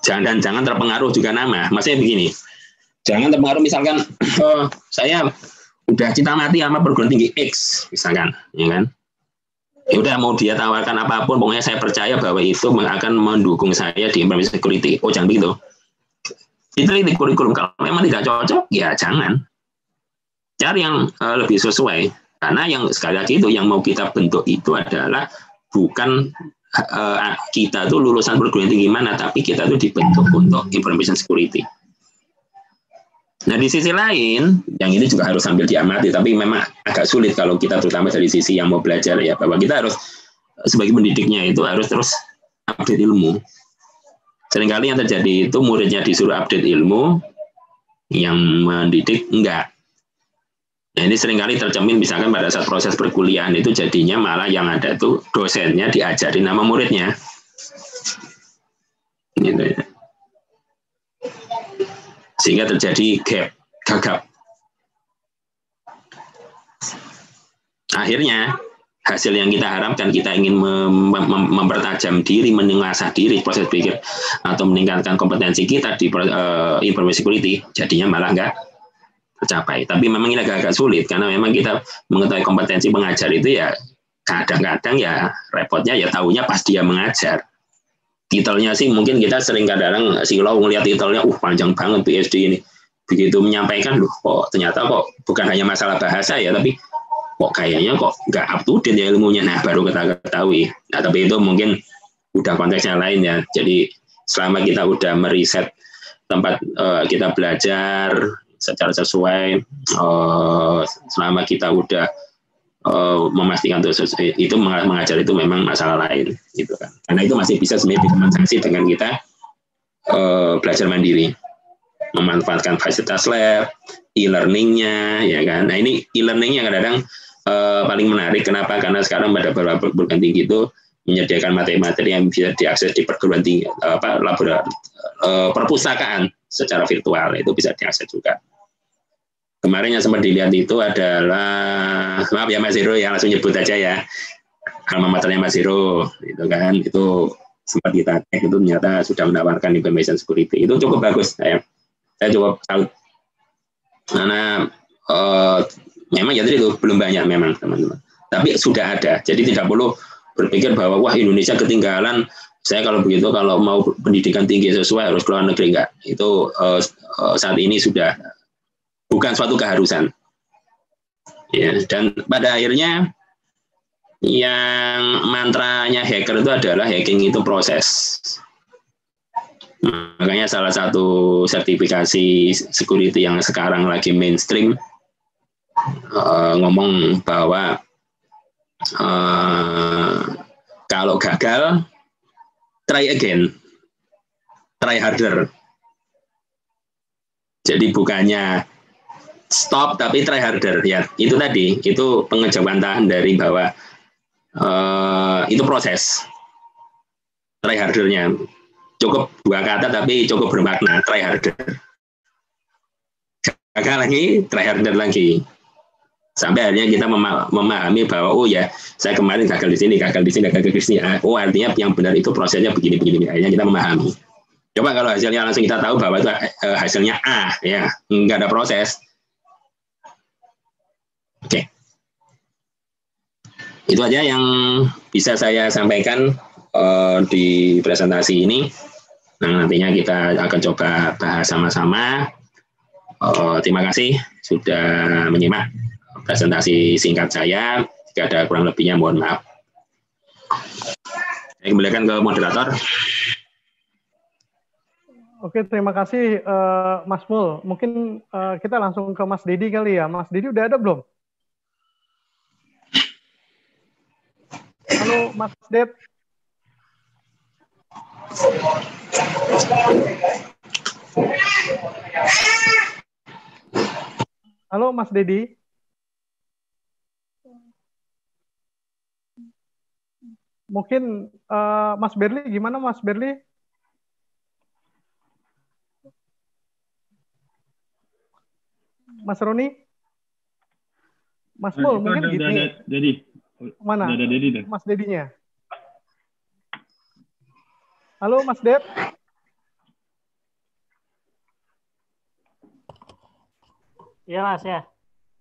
Jangan terpengaruh juga nama. Maksudnya begini, jangan terpengaruh misalkan saya udah cinta mati sama perguruan tinggi X misalkan, ya kan? Ya udah mau dia tawarkan apapun, pokoknya saya percaya bahwa itu akan mendukung saya di information security. Oh, jangan begitu. Diteliti kurikulum, kalau memang tidak cocok, ya jangan. Cari yang lebih sesuai. Karena yang sekali lagi itu yang mau kita bentuk itu adalah bukan kita tuh lulusan perguruan tinggi mana, tapi kita tuh dibentuk untuk information security. Nah, di sisi lain, yang ini juga harus sambil diamati, tapi memang agak sulit kalau kita terutama dari sisi yang mau belajar ya, bahwa kita harus sebagai pendidiknya itu harus terus update ilmu. Seringkali yang terjadi itu muridnya disuruh update ilmu, yang mendidik enggak. Nah, ini seringkali tercermin misalkan pada saat proses perkuliahan itu jadinya malah yang ada itu dosennya diajarin nama muridnya. Gitu ya. Sehingga terjadi gagap. Akhirnya hasil yang kita harapkan, kita ingin mempertajam diri, mengasah diri proses pikir atau meningkatkan kompetensi kita di information security, jadinya malah nggak tercapai. Tapi memang ini agak sulit karena memang kita mengetahui kompetensi pengajar itu ya kadang-kadang ya repotnya ya tahunya pas dia mengajar. Titelnya sih mungkin kita sering kadang silau ngelihat titelnya, panjang banget PhD ini. Begitu menyampaikan, loh kok ternyata kok bukan hanya masalah bahasa ya, tapi kok kayaknya kok nggak up to date ya ilmunya. Nah, baru kita ketahui. Nah, tapi itu mungkin udah konteksnya lain ya. Jadi selama kita udah meriset tempat kita belajar secara sesuai, selama kita udah memastikan itu mengajar itu memang masalah lain gitu kan, karena itu masih bisa sebenarnya dikompensasi dengan kita belajar mandiri, memanfaatkan fasilitas lab, e-learningnya ya kan. Nah, ini e-learningnya kadang-kadang paling menarik. Kenapa? Karena sekarang pada beberapa perguruan tinggi itu menyediakan materi-materi yang bisa diakses di perguruan tinggi, perpustakaan secara virtual, itu bisa diakses juga. Kemarin yang sempat dilihat itu adalah, maaf ya Mas Hiro ya, langsung nyebut aja ya, alma maternya Mas Hiro, itu kan, itu sempat kita cek itu ternyata sudah menawarkan information security. Itu cukup bagus. Saya coba salut. Karena memang ya itu belum banyak memang teman-teman. Tapi sudah ada. Jadi tidak perlu berpikir bahwa wah Indonesia ketinggalan. Saya kalau begitu kalau mau pendidikan tinggi sesuai harus keluar negeri, enggak. Itu saat ini sudah bukan suatu keharusan. Ya, dan pada akhirnya yang mantranya hacker itu adalah hacking itu proses. Makanya salah satu sertifikasi security yang sekarang lagi mainstream ngomong bahwa kalau gagal try again, try harder. Jadi bukannya stop tapi try harder, ya itu tadi, itu pengejawantahan dari bahwa itu proses. Try hardernya cukup 2 kata tapi cukup bermakna, try harder. Gagal lagi, try harder lagi. Sampai akhirnya kita memahami bahwa oh ya, saya kemarin gagal di sini, gagal di sini, gagal di sini. Oh artinya yang benar itu prosesnya begini. Akhirnya kita memahami. Coba kalau hasilnya langsung kita tahu bahwa itu hasilnya A, ya nggak ada proses. Oke. Itu aja yang bisa saya sampaikan di presentasi ini. Nah, nantinya kita akan coba bahas sama-sama. Terima kasih sudah menyimak presentasi singkat saya. Jika ada kurang lebihnya, mohon maaf. Saya kembalikan ke moderator. Oke, terima kasih Mas Mul. Mungkin kita langsung ke Mas Dedi kali ya. Mas Dedi udah ada belum? Halo, Mas Ded. Halo, Mas Dedi. Mungkin Mas Berli, gimana Mas Berli? Mas Roni? Mas Mul, mungkin gini. Jadi, mana? Ada Dedi, Mas Dedinya. Halo, Mas Ded. Iya, Mas, ya.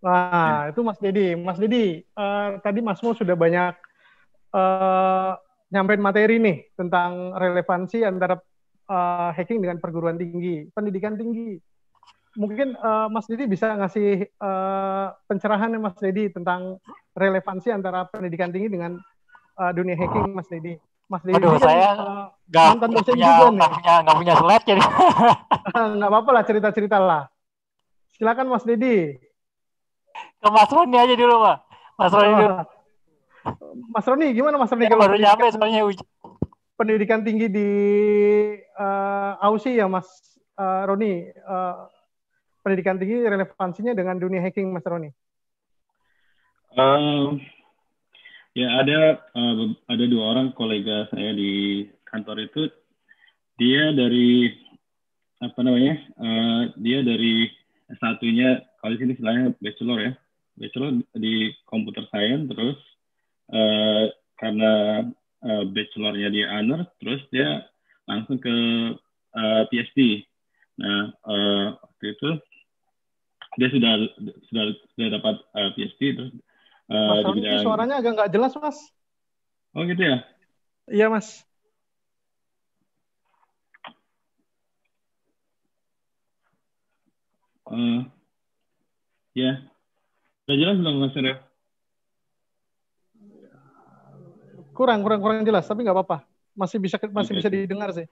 Nah, itu Mas Dedi. Mas Dedi, tadi Mas Mul sudah banyak nyampein materi nih tentang relevansi antara hacking dengan perguruan tinggi, pendidikan tinggi. Mungkin Mas Dedi bisa ngasih pencerahan ya Mas Dedi tentang relevansi antara pendidikan tinggi dengan dunia hacking, Mas Dedi. Mas Dedi Aduh, kan saya mantan dosen juga nih. Nggak punya slide jadi. Nggak apa-apa lah, cerita-cerita lah. Silakan Mas Dedi. Ke Mas Roni aja dulu, Pak. Mas Roni dulu. Mas Roni, gimana Mas Roni? Baru nyampe soalnya pendidikan tinggi di AUSI ya Mas Roni. Pendidikan tinggi relevansinya dengan dunia hacking, Mas Roni? Ya ada 2 orang kolega saya di kantor itu, dia dari dia dari S1-nya, kalau di sini istilahnya bachelor di computer science, terus karena bachelornya dia honors, terus dia langsung ke PhD. Nah, waktu itu dia sudah dapat PhD, terus Mas Roni, suaranya agak nggak jelas, Mas. Oh gitu ya? Iya, Mas. Ya, udah jelas belum Mas Ref? Kurang jelas, tapi nggak apa-apa. Masih bisa didengar sih.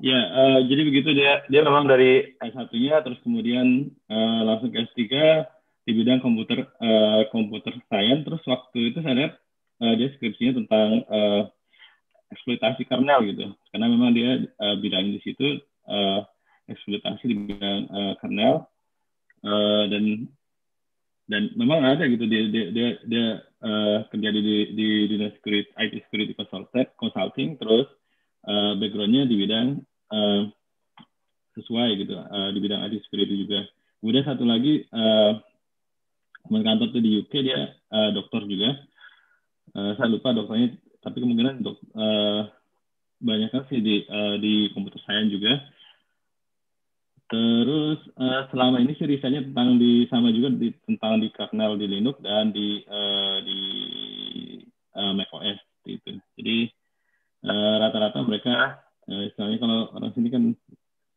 Ya, jadi begitu dia memang dari S1-nya, terus kemudian langsung ke S3 di bidang komputer science. Terus waktu itu saya lihat dia skripsinya tentang eksploitasi kernel gitu, karena memang dia bidang di situ eksploitasi di bidang kernel, dan memang ada gitu dia kerja di dunia IT security consulting, terus backgroundnya di bidang sesuai gitu, di bidang IT security juga. Kemudian satu lagi teman kantor tuh di UK, dia dokter juga. Saya lupa dokternya, tapi kemungkinan banyak kan sih di komputer science juga. Terus selama ini sih risetnya sama juga tentang di kernel di Linux dan di macOS gitu. Jadi rata-rata mereka istilahnya kalau orang sini kan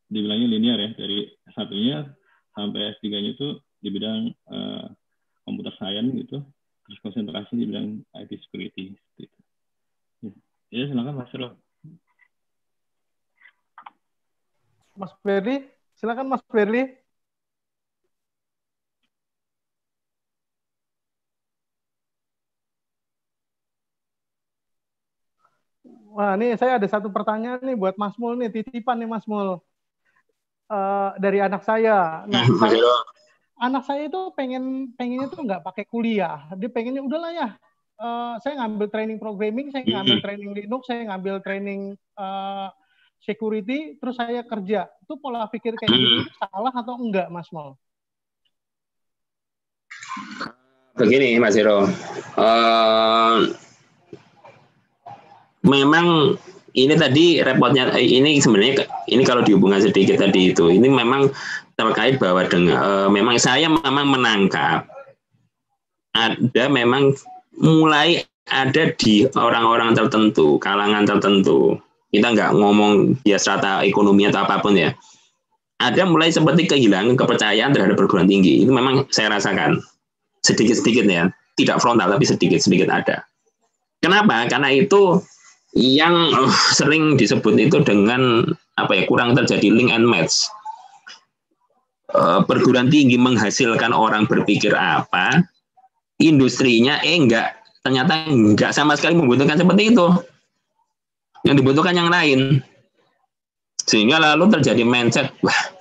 dibilangnya linear ya, dari S1-nya sampai S3-nya itu di bidang computer science gitu, terus konsentrasi di bidang IT security gitu. Ya silakan Mas Ro. Mas Berli, silakan Mas Berli. Wah, nih saya ada satu pertanyaan nih buat Mas Mul nih, titipan nih Mas Mul. Dari anak saya. Nah, anak saya itu pengennya tuh nggak pakai kuliah. Dia pengennya udahlah ya. Saya ngambil training programming, saya ngambil training Linux, saya ngambil training security, terus saya kerja. Itu pola pikir kayak gitu itu salah atau enggak, Mas Mul? Begini, Mas Hero. Memang ini tadi repotnya, ini sebenarnya ini kalau dihubungkan sedikit tadi itu, ini memang terkait bahwa dengan memang saya memang menangkap ada memang mulai ada di orang-orang tertentu, kalangan tertentu. Kita nggak ngomong ya strata ekonomi atau apapun ya. Ada mulai seperti kehilangan kepercayaan terhadap perguruan tinggi. Itu memang saya rasakan sedikit-sedikit ya, tidak frontal tapi sedikit-sedikit ada. Kenapa? Karena itu yang sering disebut itu dengan apa ya, kurang terjadi link and match. Perguruan tinggi menghasilkan orang berpikir apa, industrinya ternyata enggak sama sekali membutuhkan seperti itu. Yang dibutuhkan yang lain. Sehingga lalu terjadi mindset, wah,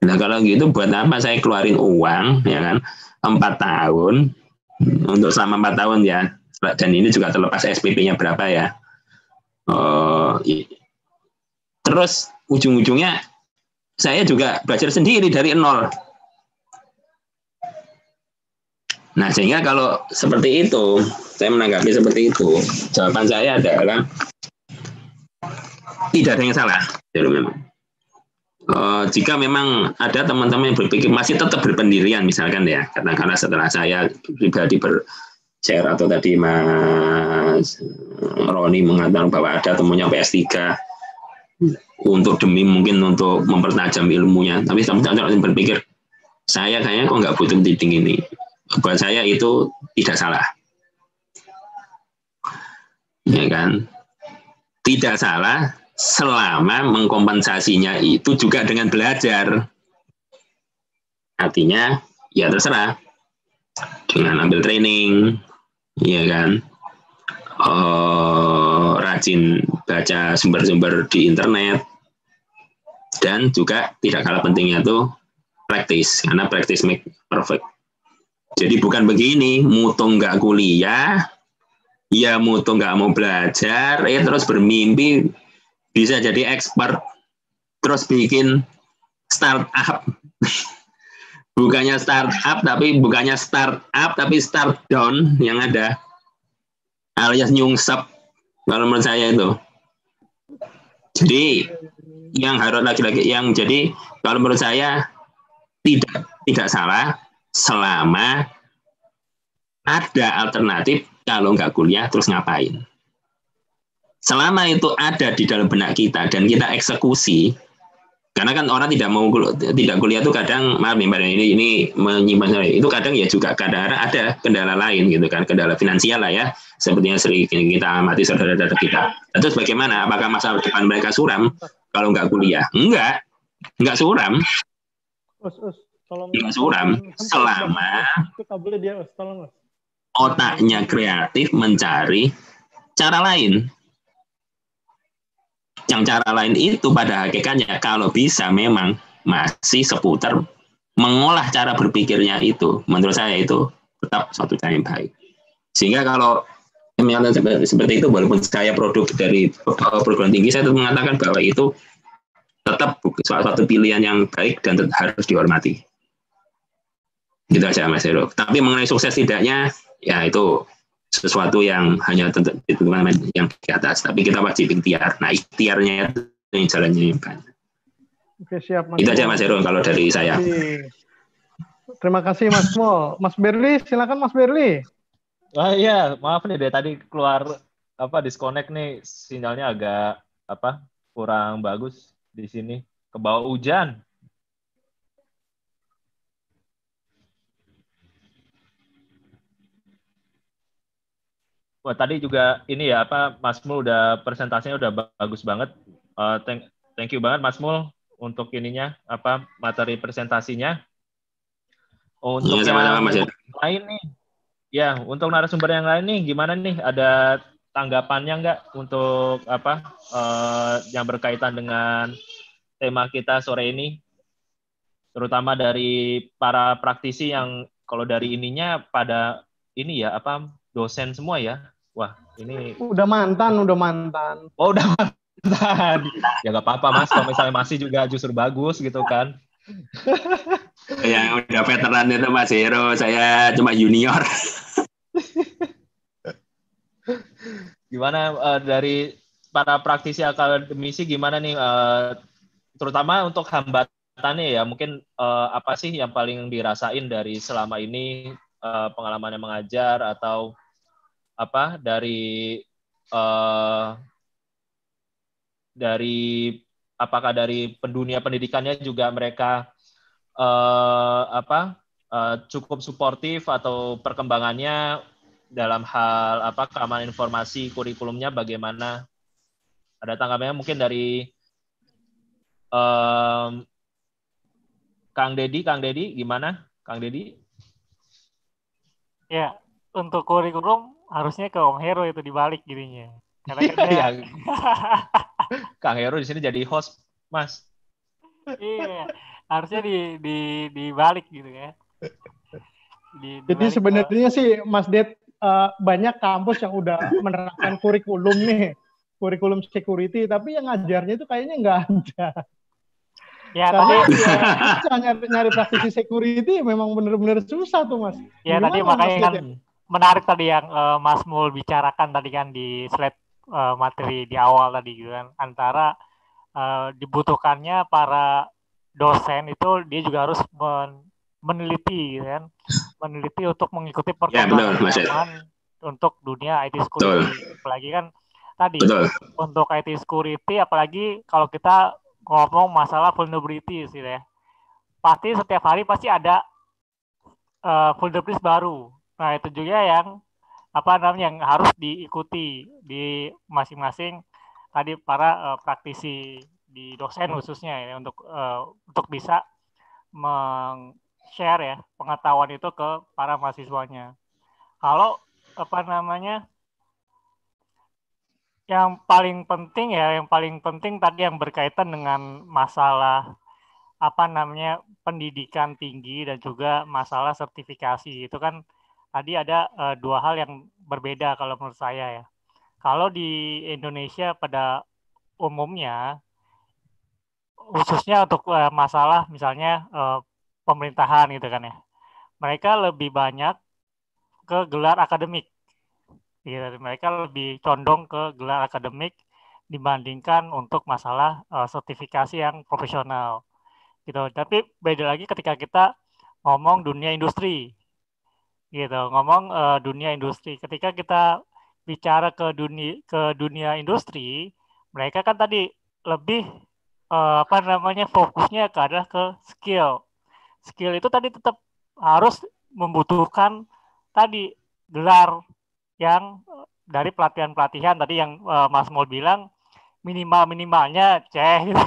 nah kalau gitu buat apa saya keluarin uang, ya kan, 4 tahun, untuk selama 4 tahun ya, dan ini juga terlepas SPP-nya berapa ya. Terus ujung-ujungnya saya juga belajar sendiri dari nol. Nah, sehingga kalau seperti itu, saya menanggapi seperti itu, jawaban saya adalah tidak ada yang salah. Jika memang ada teman-teman yang berpikir masih tetap berpendirian, misalkan ya, karena setelah saya pribadi share atau tadi Mas Roni mengatakan bahwa ada temunya PS3 mungkin untuk mempertajam ilmunya, tapi teman-teman berpikir saya kayaknya kok nggak butuh pendidik ini. Buat saya itu tidak salah, ya kan? Tidak salah selama mengkompensasinya itu juga dengan belajar. Artinya ya terserah dengan ambil training, ya kan, rajin baca sumber-sumber di internet, dan juga tidak kalah pentingnya tuh praktis, karena praktis make perfect. Jadi bukan begini, mutu nggak kuliah, ya mutu nggak mau belajar, terus bermimpi bisa jadi expert, terus bikin startup. bukannya startup tapi start down yang ada, alias nyungsep kalau menurut saya itu. Jadi yang harus lagi-lagi yang jadi kalau menurut saya tidak salah selama ada alternatif. Kalau nggak kuliah terus ngapain? Selama itu ada di dalam benak kita dan kita eksekusi, karena kan orang tidak kuliah itu kadang, maaf nih, ini menyimpan itu kadang ya juga kadang ada kendala lain gitu kan, kendala finansial lah ya, seperti yang sering kita amati saudara-saudara kita. Terus bagaimana? Apakah masa depan mereka suram kalau nggak kuliah? Enggak suram. Nggak suram selama otaknya kreatif mencari cara lain. Yang cara lain itu pada hakikatnya kalau bisa memang masih seputar mengolah cara berpikirnya itu. Menurut saya itu tetap suatu cara yang baik. Sehingga kalau seperti itu, walaupun saya produk dari perguruan tinggi, saya tetap mengatakan bahwa itu tetap suatu pilihan yang baik dan harus dihormati. Gitu aja Mas Hero. Tapi mengenai sukses tidaknya, ya itu sesuatu yang hanya ditentukan yang di atas, tapi kita wajib ikhtiar. Nah, ikhtiarnya itu yang jalannya yang banyak. Oke, siap Mas. Itu aja Mas Heru kalau dari saya. Terima kasih Mas Mol. Mas Berli, silakan Mas Berli. Iya, maaf nih dari tadi keluar disconnect nih, sinyalnya agak kurang bagus di sini. Ke bawah hujan. Wah, tadi juga ini ya Mas Mul udah presentasinya udah bagus banget. Thank you banget Mas Mul untuk ininya materi presentasinya. Untuk sama-sama, Mas. yang lain nih, ya untuk narasumber yang lain nih gimana nih? Ada tanggapannya nggak untuk yang berkaitan dengan tema kita sore ini? Terutama dari para praktisi yang kalau dari ininya pada ini ya dosen semua ya. Wah, ini udah mantan. Oh, udah mantan. Ya nggak apa-apa Mas, kalau misalnya masih juga justru bagus gitu kan. Yang udah veteran itu Mas Heru, saya cuma junior. Gimana dari para praktisi akademisi gimana nih, terutama untuk hambatannya ya, mungkin apa sih yang paling dirasain dari selama ini pengalamannya mengajar atau dari apakah dari dunia pendidikannya juga mereka cukup suportif atau perkembangannya dalam hal keamanan informasi kurikulumnya bagaimana? Ada tanggapannya mungkin dari Kang Dedi gimana? Kang Dedi? Ya, untuk kurikulum harusnya ke Om Heru itu dibalik jadinya. Karena kan dia... Kang Heru di sini jadi host, Mas. Iya, harusnya dibalik gitu ya. Jadi sebenarnya sih Mas Det, banyak kampus yang udah menerapkan kurikulum nih, kurikulum security, tapi yang ngajarnya itu kayaknya nggak ada. Ya, karena nyari praktisi security memang benar-benar susah tuh Mas. Ya, gimana, tadi makanya Mas kan menarik tadi yang Mas Mul bicarakan tadi kan di slide materi di awal tadi gitu kan, antara dibutuhkannya para dosen itu dia juga harus meneliti gitu kan, meneliti untuk mengikuti perkembangan zaman untuk dunia IT security. Apalagi kan tadi untuk IT security, apalagi kalau kita ngomong masalah vulnerability sih ya, pasti setiap hari pasti ada vulnerabilities baru. Nah, itu juga yang yang harus diikuti di masing-masing tadi para praktisi di dosen khususnya ya, untuk bisa share ya pengetahuan itu ke para mahasiswanya. Kalau yang paling penting tadi yang berkaitan dengan masalah pendidikan tinggi dan juga masalah sertifikasi. Itu kan tadi ada dua hal yang berbeda kalau menurut saya ya. Kalau di Indonesia pada umumnya, khususnya untuk masalah misalnya pemerintahan gitu kan ya, mereka lebih banyak ke gelar akademik. Gitu. Mereka lebih condong ke gelar akademik dibandingkan untuk masalah sertifikasi yang profesional. Gitu. Tapi beda lagi ketika kita ngomong dunia industri, gitu. Ngomong dunia industri. Ketika kita bicara ke dunia industri, mereka kan tadi lebih fokusnya adalah ke skill. Skill itu tadi tetap harus membutuhkan tadi gelar yang dari pelatihan tadi yang Mas Mol bilang minimalnya C gitu.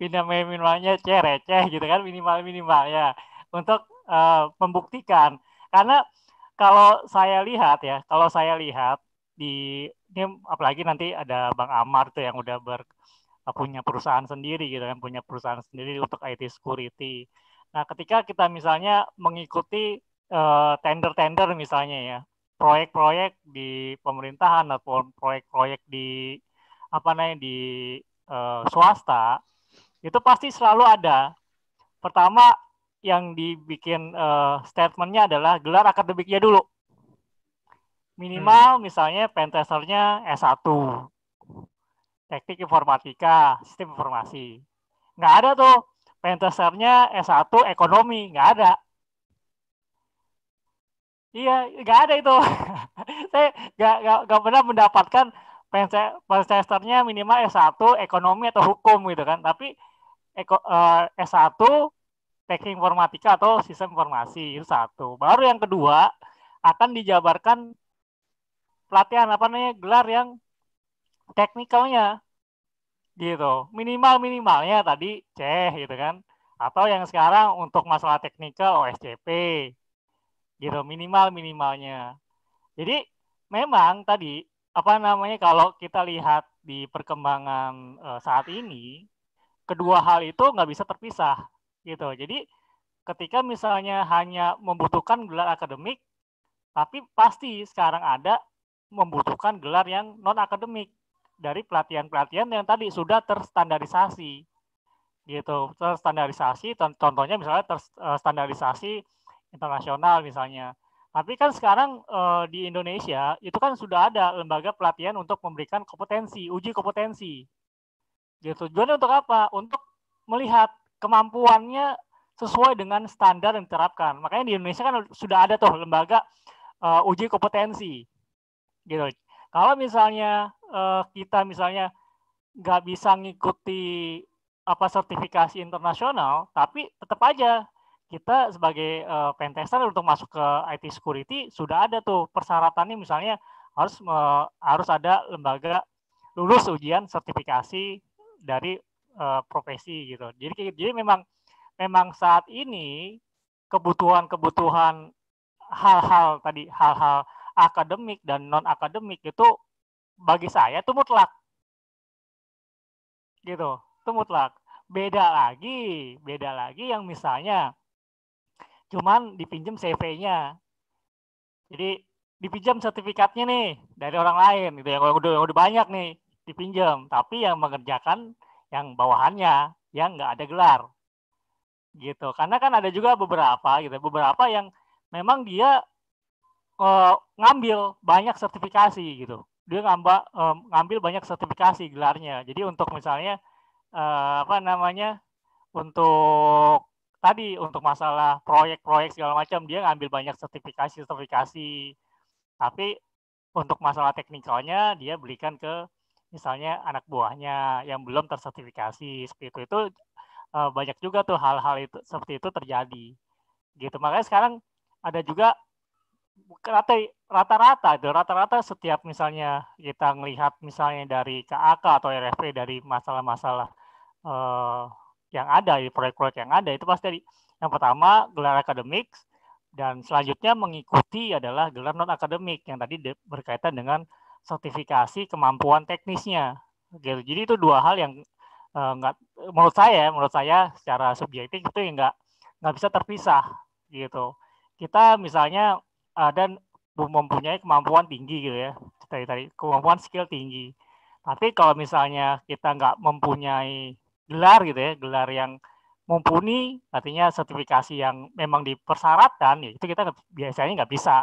minimalnya receh gitu kan, minimalnya untuk membuktikan. Karena kalau saya lihat di ini apalagi nanti ada Bang Amar tuh yang udah punya perusahaan sendiri gitu kan, punya perusahaan sendiri untuk IT security. Nah, ketika kita misalnya mengikuti tender-tender misalnya ya, proyek-proyek di pemerintahan atau proyek-proyek di swasta, itu pasti selalu ada. Pertama yang dibikin statementnya adalah gelar akademiknya dulu. Minimal misalnya pentesternya S1, teknik informatika, sistem informasi. Nggak ada tuh pentesternya S1 ekonomi, nggak ada. Iya, nggak ada itu. Saya nggak pernah mendapatkan pentesternya minimal S1 ekonomi atau hukum gitu kan. Tapi S1 teknik informatika atau sistem informasi itu satu. Baru yang kedua akan dijabarkan pelatihan gelar yang teknikalnya gitu. Minimalnya tadi C gitu kan. Atau yang sekarang untuk masalah teknikal OSCP gitu, minimalnya. Jadi memang tadi kalau kita lihat di perkembangan saat ini, kedua hal itu nggak bisa terpisah gitu. Jadi ketika misalnya hanya membutuhkan gelar akademik, tapi pasti sekarang ada membutuhkan gelar yang non akademik dari pelatihan-pelatihan yang tadi sudah terstandarisasi gitu. Terstandarisasi, contohnya misalnya terstandarisasi internasional misalnya. Tapi kan sekarang di Indonesia itu kan sudah ada lembaga pelatihan untuk memberikan kompetensi, uji kompetensi. Gitu. Tujuannya untuk apa? Untuk melihat kemampuannya sesuai dengan standar yang diterapkan. Makanya di Indonesia kan sudah ada tuh lembaga uji kompetensi. Gitu. Kalau misalnya kita misalnya nggak bisa ngikuti sertifikasi internasional, tapi tetap aja kita sebagai pentester untuk masuk ke IT security sudah ada tuh persyaratannya, misalnya harus ada lembaga lulus ujian sertifikasi dari profesi gitu. Jadi memang saat ini kebutuhan hal-hal akademik dan non akademik itu bagi saya itu mutlak gitu, itu mutlak. Beda lagi yang misalnya cuman dipinjam CV-nya. Jadi dipinjam sertifikatnya nih dari orang lain gitu ya, kalau udah banyak nih dipinjam, tapi yang mengerjakan yang bawahannya yang nggak ada gelar gitu. Karena kan ada juga beberapa yang memang dia ngambil banyak sertifikasi gitu. Dia ngambil banyak sertifikasi gelarnya. Jadi untuk misalnya untuk masalah proyek segala macam dia ngambil banyak sertifikasi, tapi untuk masalah teknikalnya dia berikan ke misalnya anak buahnya yang belum tersertifikasi. Seperti itu banyak juga tuh hal-hal itu seperti itu terjadi gitu. Makanya sekarang ada juga rata-rata setiap misalnya kita melihat misalnya dari KAK atau RFP dari masalah-masalah yang ada di proyek-proyek yang ada, itu pasti yang pertama gelar akademik, dan selanjutnya mengikuti adalah gelar non akademik yang tadi berkaitan dengan sertifikasi kemampuan teknisnya gitu. Jadi itu dua hal yang menurut saya secara subjektif itu nggak bisa terpisah gitu. Kita misalnya dan mempunyai kemampuan tinggi gitu ya, tadi kemampuan skill tinggi, tapi kalau misalnya kita nggak mempunyai gelar gitu ya, gelar yang mumpuni, artinya sertifikasi yang memang dipersyaratkan, ya itu kita biasanya nggak bisa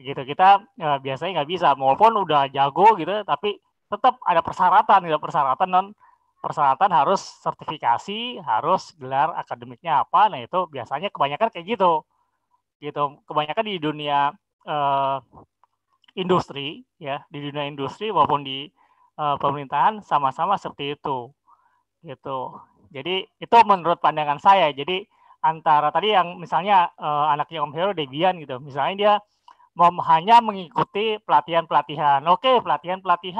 gitu. Kita biasanya nggak bisa, walaupun udah jago gitu, tapi tetap ada persyaratan gitu. Persyaratan harus sertifikasi, harus gelar akademiknya apa. Nah itu biasanya kebanyakan kayak gitu. Kebanyakan di dunia industri ya, di dunia industri maupun di pemerintahan sama-sama seperti itu gitu. Jadi itu menurut pandangan saya. Jadi antara tadi yang misalnya anaknya Om Hero Debian gitu, misalnya dia hanya mengikuti pelatihan. Oke, pelatihan berarti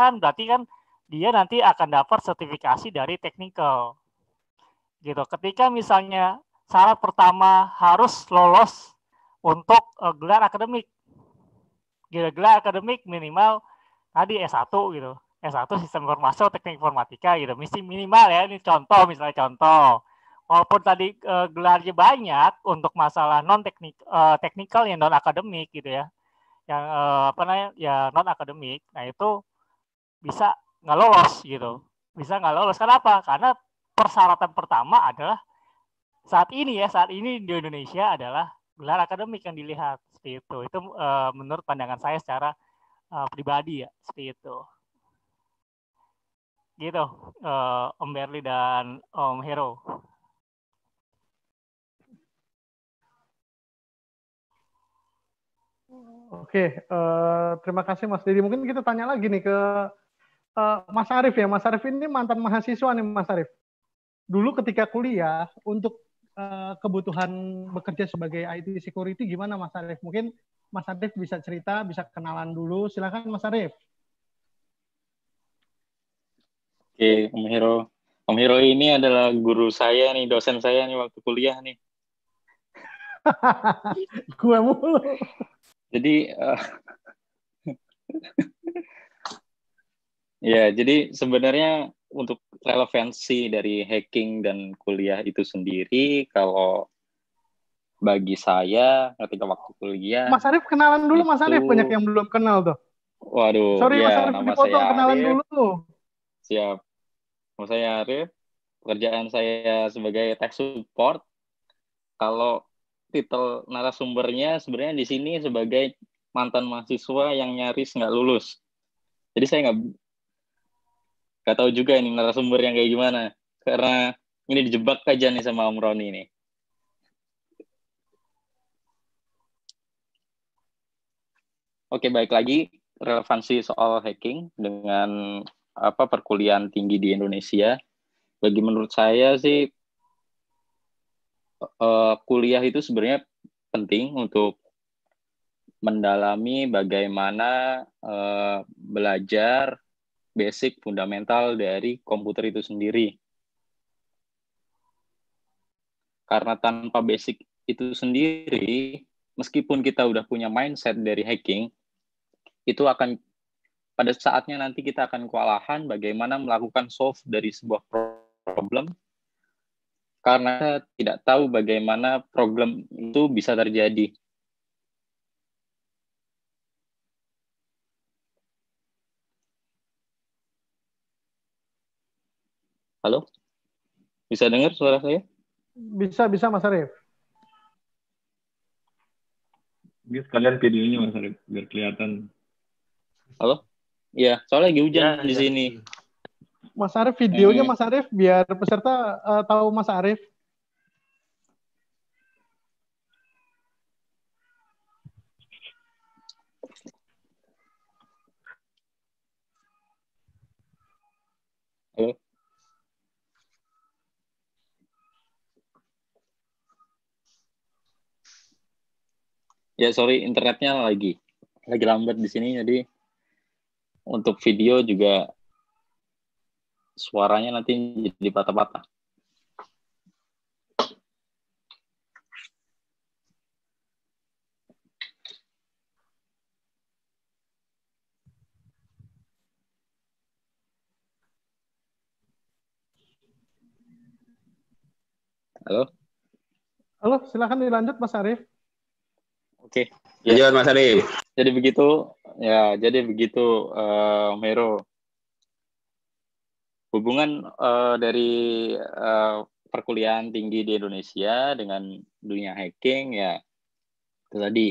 kan dia nanti akan dapat sertifikasi dari technical gitu. Ketika misalnya syarat pertama harus lolos untuk gelar akademik. Gelar akademik minimal tadi S1 gitu. S1 sistem informasi atau teknik informatika gitu. Minimal ya, ini contoh. Walaupun tadi gelarnya banyak untuk masalah non teknikal yang non akademik gitu ya. Yang ya non akademik. Nah, itu bisa nggak lolos gitu. Bisa nggak lolos. Kenapa? Karena persyaratan pertama adalah saat ini di Indonesia adalah gelar akademik yang dilihat seperti itu. Itu menurut pandangan saya secara pribadi ya seperti itu. Gitu, Om Berli dan Om Hero. Oke, terima kasih Mas Dedi. Mungkin kita tanya lagi nih ke Mas Arief ya. Mas Arief ini mantan mahasiswa nih Mas Arief. Dulu ketika kuliah untuk kebutuhan bekerja sebagai IT security gimana Mas Arief? Mungkin Mas Arief bisa cerita, bisa kenalan dulu. Silakan Mas Arief. Oke, Om Hero. Om Hero ini adalah guru saya nih, dosen saya nih waktu kuliah nih. Gue mulu. Jadi ya, jadi sebenarnya untuk relevansi dari hacking dan kuliah itu sendiri, kalau bagi saya ketika waktu kuliah, Mas Arief kenalan dulu, Mas Arief, banyak yang belum kenal tuh. Waduh, Sorry ya, Mas Arief nama dipotong, saya kenalan Arif. dulu. Siap. Nama saya Arif. Pekerjaan saya sebagai tech support. Kalau titel narasumbernya sebenarnya di sini sebagai mantan mahasiswa yang nyaris nggak lulus. Jadi saya nggak tahu juga ini narasumber yang kayak gimana. Karena ini dijebak aja nih sama Om Roni nih. Oke, baik lagi relevansi soal hacking dengan perkuliahan tinggi di Indonesia. Bagi menurut saya sih kuliah itu sebenarnya penting untuk mendalami bagaimana belajar basic fundamental dari komputer itu sendiri. Karena tanpa basic itu sendiri, meskipun kita udah punya mindset dari hacking, itu akan pada saatnya nanti kita akan kewalahan bagaimana melakukan solve dari sebuah problem karena tidak tahu bagaimana problem itu bisa terjadi. Halo? Bisa dengar suara saya? Bisa Mas Arief. Bisa sekalian videonya Mas Arief, biar kelihatan. Halo? Iya, soalnya lagi hujan di sini. Mas Arief, videonya Mas Arief, biar peserta tahu Mas Arief. Halo? Ya, sorry, internetnya lagi lambat di sini, jadi untuk video juga suaranya nanti jadi patah-patah. Halo? Halo, silakan dilanjut Mas Arief. Oke. Lanjut Mas Arief. Jadi begitu Mero. Hubungan dari perkuliahan tinggi di Indonesia dengan dunia hacking ya itu tadi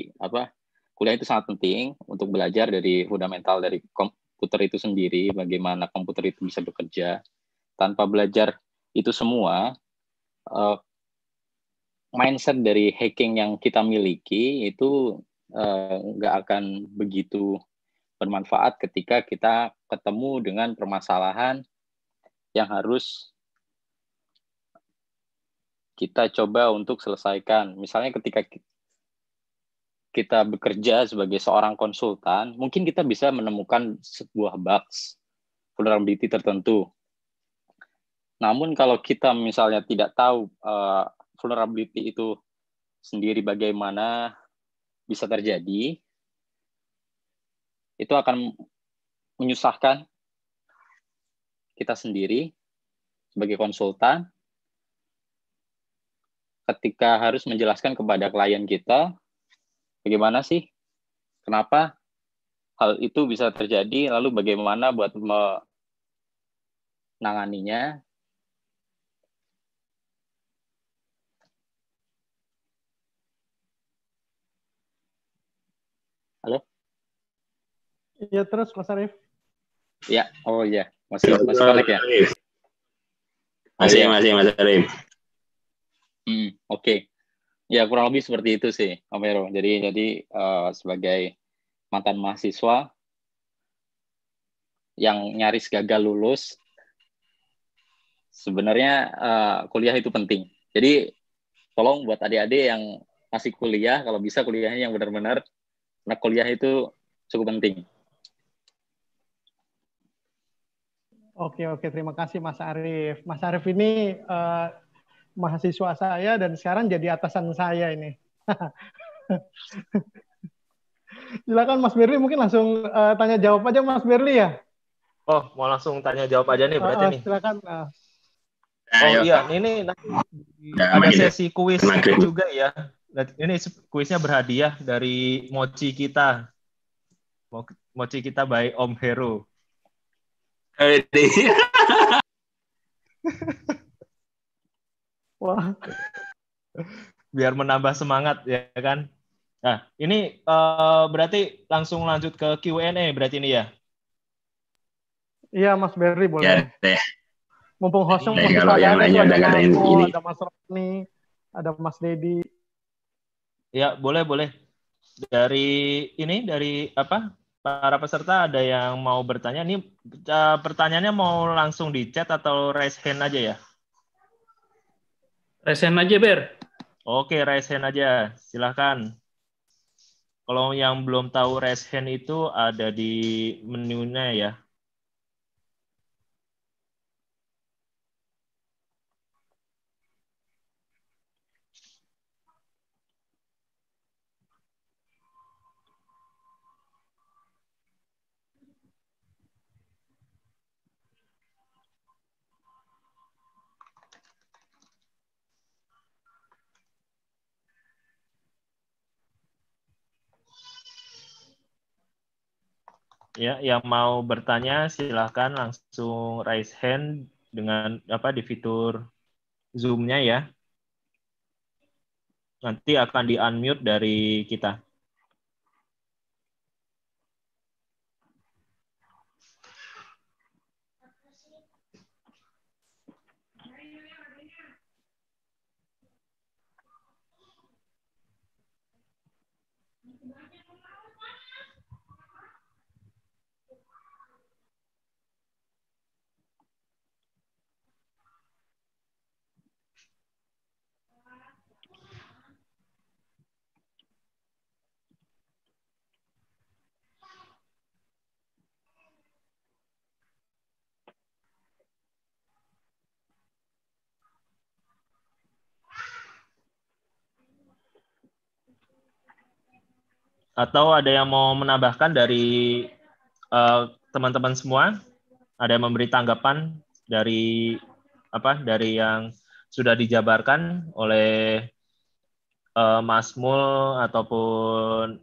kuliah itu sangat penting untuk belajar dari fundamental dari komputer itu sendiri, bagaimana komputer itu bisa bekerja. Tanpa belajar itu semua, mindset dari hacking yang kita miliki itu nggak akan begitu bermanfaat ketika kita ketemu dengan permasalahan yang harus kita coba untuk selesaikan. Misalnya ketika kita bekerja sebagai seorang konsultan, mungkin kita bisa menemukan sebuah bugs, vulnerability tertentu. Namun kalau kita misalnya tidak tahu vulnerability itu sendiri bagaimana bisa terjadi, itu akan menyusahkan kita sendiri sebagai konsultan ketika harus menjelaskan kepada klien kita bagaimana sih, kenapa hal itu bisa terjadi, lalu bagaimana buat menanganinya. Iya, terus Mas Arif. Ya, oh iya, masih balik ya. Masih Mas Arif. Oke. Ya kurang lebih seperti itu sih, Om Hero. Jadi sebagai mantan mahasiswa yang nyaris gagal lulus, sebenarnya kuliah itu penting. Jadi tolong buat adik-adik yang masih kuliah, kalau bisa kuliahnya yang benar-benar, karena kuliah itu cukup penting. Oke, terima kasih Mas Arif. Mas Arif ini mahasiswa saya dan sekarang jadi atasan saya ini. Silakan Mas Berli, mungkin langsung tanya jawab aja Mas Berli ya. Oh, mau langsung tanya jawab aja nih berarti nih. Silakan. Oh iya, ini nanti ada sesi kuis juga ya. Ini kuisnya berhadiah dari mochi kita. Mochi kita by Om Hero. Wah. Biar menambah semangat ya kan. Nah, ini berarti langsung lanjut ke Q&A berarti ini ya. Iya, Mas Berli boleh. Ya, deh. Mumpung hostnya kalau yang lainnya udah ngadain ini. Ada Mas Roni, ada Mas Dedi. Ya, boleh. Dari apa? Para peserta ada yang mau bertanya. Ini pertanyaannya mau langsung di chat atau raise hand aja ya? Raise hand aja, Ber. Oke, raise hand aja. Silahkan. Kalau yang belum tahu raise hand itu ada di menunya ya. Ya, yang mau bertanya silahkan langsung raise hand dengan di fitur Zoom-nya ya. Nanti akan di-unmute dari kita. Atau ada yang mau menambahkan dari teman-teman semua? Ada yang memberi tanggapan dari yang sudah dijabarkan oleh Mas Mul ataupun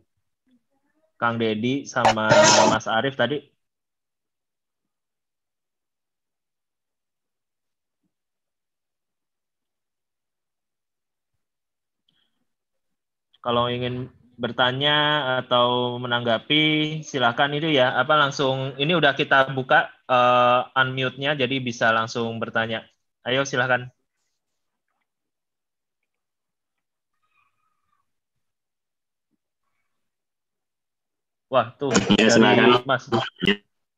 Kang Dedi sama Mas Arif tadi? Kalau ingin bertanya atau menanggapi, silakan itu ya. Langsung ini udah kita buka unmute-nya, jadi bisa langsung bertanya. Ayo silakan. Wah tuh ya, dari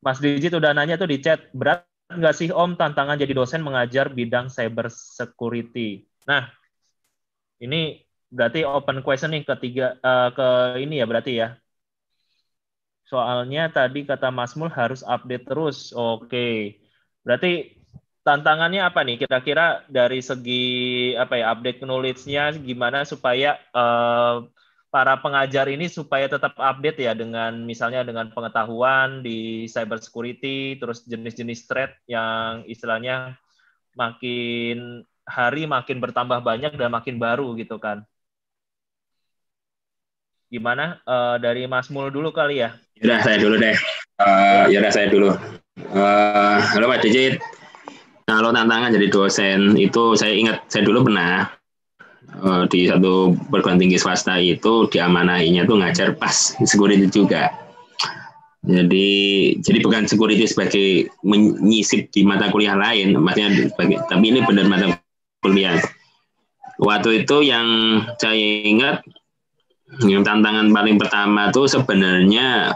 Mas Digit udah nanya tuh di chat. Berat nggak sih Om tantangan jadi dosen mengajar bidang cyber security? Nah, ini berarti open question nih ke ini ya berarti ya. Soalnya tadi kata Mas Mul harus update terus. Oke. Berarti tantangannya apa nih kira-kira dari segi update knowledge-nya gimana supaya para pengajar ini supaya tetap update ya misalnya dengan pengetahuan di cyber security, terus jenis-jenis threat yang istilahnya makin hari makin bertambah banyak dan makin baru gitu kan. Gimana? Dari Mas Mul dulu kali ya? Yaudah, saya dulu deh. Saya dulu. Halo Pak Digit. Kalau tantangan jadi dosen, itu saya ingat, saya dulu pernah di satu perguruan tinggi swasta itu diamanahinya tuh ngajar pas security juga. Jadi bukan security sebagai menyisip di mata kuliah lain, maksudnya tapi ini benar mata kuliah. Waktu itu yang saya ingat, yang tantangan paling pertama itu sebenarnya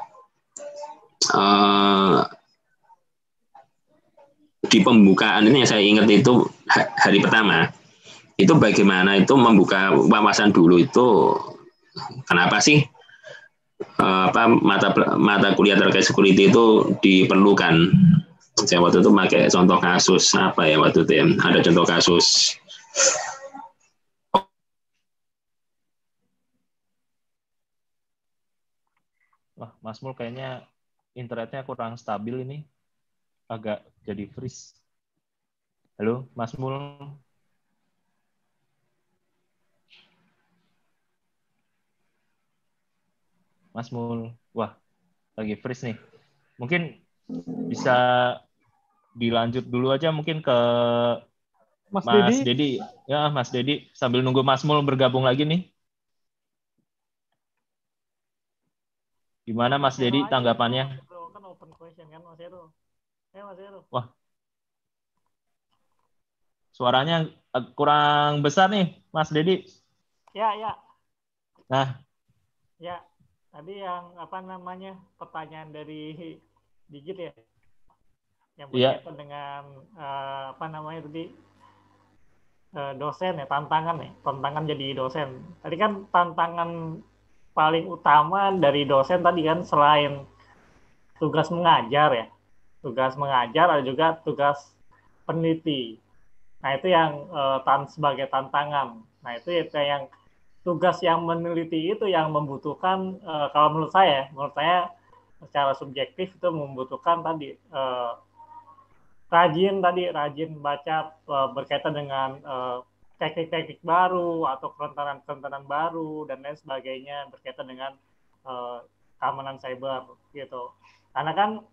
di pembukaan ini yang saya ingat itu hari pertama itu bagaimana itu membuka wawasan dulu itu kenapa sih mata kuliah terkait security itu diperlukan. Saya waktu itu pakai contoh kasus apa ya waktu itu ya, ada contoh kasus Wah, Mas Mul kayaknya internetnya kurang stabil ini. Agak jadi freeze. Halo, Mas Mul. Mas Mul. Wah, lagi freeze nih. Mungkin bisa dilanjut dulu aja mungkin ke Mas Dedi. Ya, Mas Dedi. Sambil nunggu Mas Mul bergabung lagi nih. Gimana Mas Dedi tanggapannya? Kan open question kan Mas Heru. Mas Heru. Wah. Suaranya kurang besar nih, Mas Dedi. Ya. Nah. Ya, tadi yang pertanyaan dari Digit ya. Yang berkaitan dengan tadi dosen ya, tantangan jadi dosen. Tadi kan tantangan paling utama dari dosen tadi kan selain tugas mengajar ya, ada juga tugas peneliti. Nah itu yang sebagai tantangan. Nah itu yang tugas yang meneliti itu yang membutuhkan kalau menurut saya secara subjektif itu membutuhkan tadi rajin baca berkaitan dengan teknik-teknik baru atau kerentanan baru dan lain sebagainya berkaitan dengan keamanan cyber gitu. Karena kan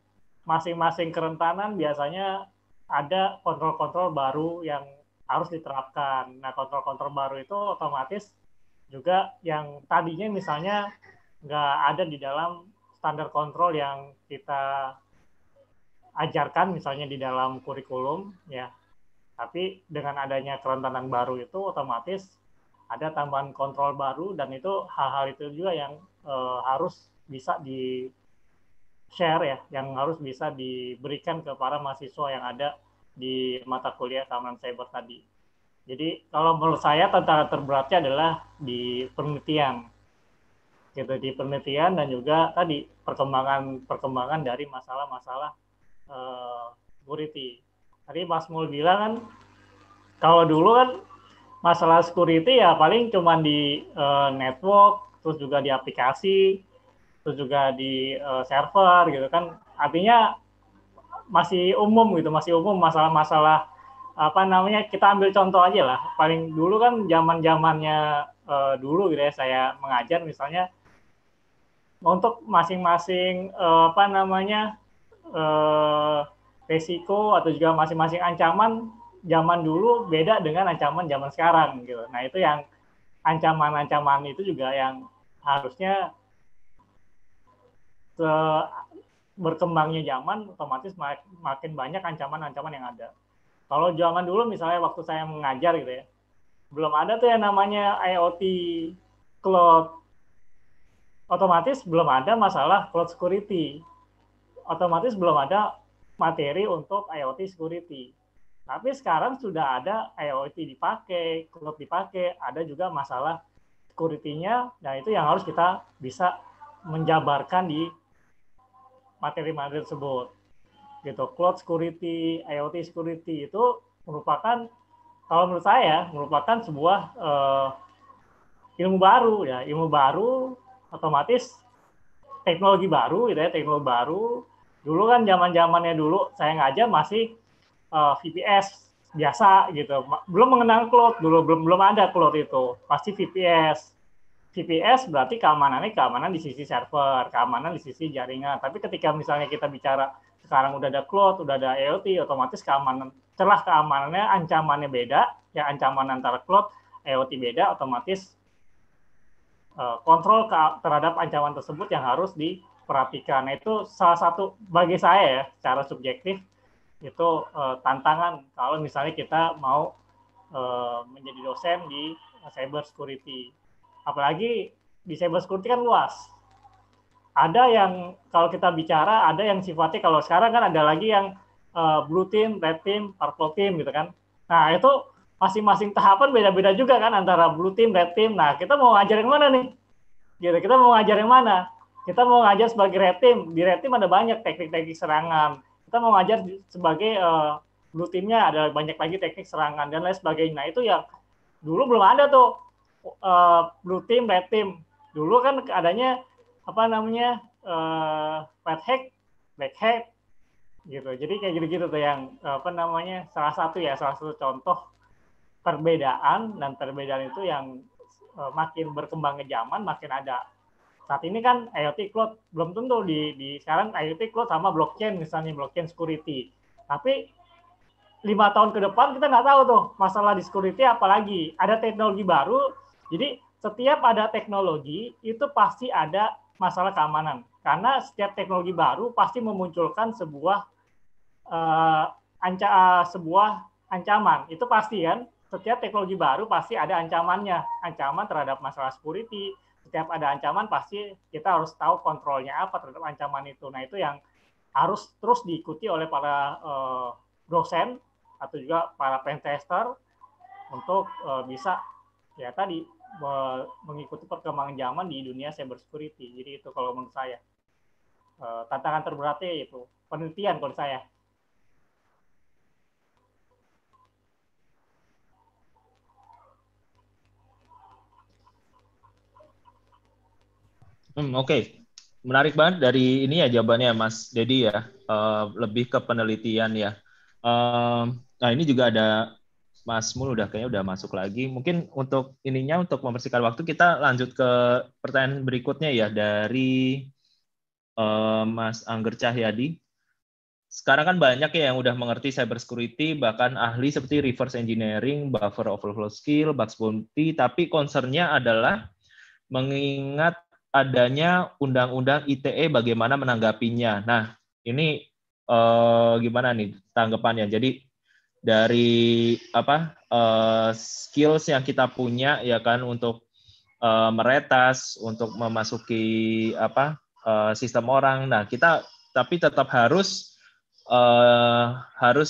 masing-masing kerentanan biasanya ada kontrol-kontrol baru yang harus diterapkan. Nah, kontrol-kontrol baru itu otomatis juga yang tadinya misalnya nggak ada di dalam standar kontrol yang kita ajarkan misalnya di dalam kurikulum ya. Tapi dengan adanya kerentanan baru itu otomatis ada tambahan kontrol baru dan itu hal-hal itu juga yang harus bisa di share ya, yang harus bisa diberikan ke para mahasiswa yang ada di mata kuliah keamanan cyber tadi. Jadi kalau menurut saya tantangan terberatnya adalah di penelitian, gitu, di penelitian dan juga tadi perkembangan dari masalah-masalah security. Tadi Mas Mul bilang kan, kalau dulu kan masalah security ya paling cuma di network, terus juga di aplikasi, terus juga di server gitu kan. Artinya masih umum masalah-masalah kita ambil contoh aja lah. Paling dulu kan zaman-zamannya dulu gitu ya, saya mengajar misalnya untuk masing-masing resiko atau juga masing-masing ancaman zaman dulu beda dengan ancaman zaman sekarang gitu. Nah itu yang ancaman-ancaman itu juga yang harusnya berkembangnya zaman otomatis makin banyak ancaman-ancaman yang ada. Kalau zaman dulu misalnya waktu saya mengajar gitu ya, belum ada tuh yang namanya IoT cloud. Otomatis belum ada masalah cloud security. Otomatis belum ada materi untuk IoT security. Tapi sekarang sudah ada IoT dipakai, cloud dipakai, ada juga masalah security-nya, dan itu yang harus kita bisa menjabarkan di materi-materi tersebut. Gitu. Cloud security, IoT security itu merupakan, kalau menurut saya, merupakan sebuah ilmu baru ya, ilmu baru, otomatis teknologi baru gitu ya, teknologi baru. Dulu kan zaman-zamannya dulu saya ngajar masih VPS biasa gitu, belum mengenal cloud dulu, belum ada cloud itu, pasti VPS. VPS berarti keamanan di sisi server, keamanan di sisi jaringan. Tapi ketika misalnya kita bicara sekarang udah ada cloud, udah ada IoT, otomatis celah keamanannya, ancamannya beda, ya ancaman antara cloud, IoT beda, otomatis kontrol terhadap ancaman tersebut yang harus perhatikan. Nah, itu salah satu bagi saya ya, secara subjektif itu tantangan kalau misalnya kita mau menjadi dosen di cyber security. Apalagi di cyber security kan luas. Ada yang kalau kita bicara, ada yang sifatnya kalau sekarang kan ada lagi yang blue team, red team, purple team gitu kan. Nah itu masing-masing tahapan beda-beda juga kan antara blue team, red team. Nah kita mau ngajar yang mana nih? Gitu. Kita mau ngajar yang mana? Kita mau ngajar sebagai red team. Di red team ada banyak teknik-teknik serangan. Kita mau ngajar sebagai blue teamnya ada banyak lagi teknik serangan dan lain sebagainya. Nah itu yang dulu belum ada tuh blue team, red team. Dulu kan adanya apa namanya red hack, black hack gitu. Jadi kayak gitu-gitu tuh yang apa namanya salah satu contoh perbedaan, dan perbedaan itu yang makin berkembangnya zaman makin ada. Saat ini kan IoT cloud belum tentu di sekarang IoT cloud sama blockchain misalnya blockchain security. Tapi 5 tahun ke depan kita nggak tahu tuh masalah di security apalagi. Ada teknologi baru, jadi setiap ada teknologi itu pasti ada masalah keamanan. Karena setiap teknologi baru pasti memunculkan sebuah ancaman. Itu pasti kan. Setiap teknologi baru pasti ada ancamannya. Ancaman terhadap masalah security. Setiap ada ancaman pasti kita harus tahu kontrolnya apa terhadap ancaman itu. Nah itu yang harus terus diikuti oleh para dosen atau juga para pentester untuk bisa ya tadi mengikuti perkembangan zaman di dunia cyber security. Jadi itu kalau menurut saya tantangan terberatnya itu penelitian kalau saya. Oke. Menarik banget dari ini ya jawabannya Mas Dedi ya, lebih ke penelitian ya. Nah ini juga ada Mas Mul kayaknya udah masuk lagi. Mungkin untuk ininya untuk mempersingkat waktu kita lanjut ke pertanyaan berikutnya ya dari Mas Angger Cahyadi. Sekarang kan banyak ya yang udah mengerti cyber security, bahkan ahli seperti reverse engineering, buffer overflow skill, bugs bounty, tapi concern-nya adalah mengingat adanya undang-undang ITE bagaimana menanggapinya. Nah, ini gimana nih tanggapannya? Jadi dari skills yang kita punya ya kan untuk meretas, untuk memasuki sistem orang. Nah, kita tapi tetap harus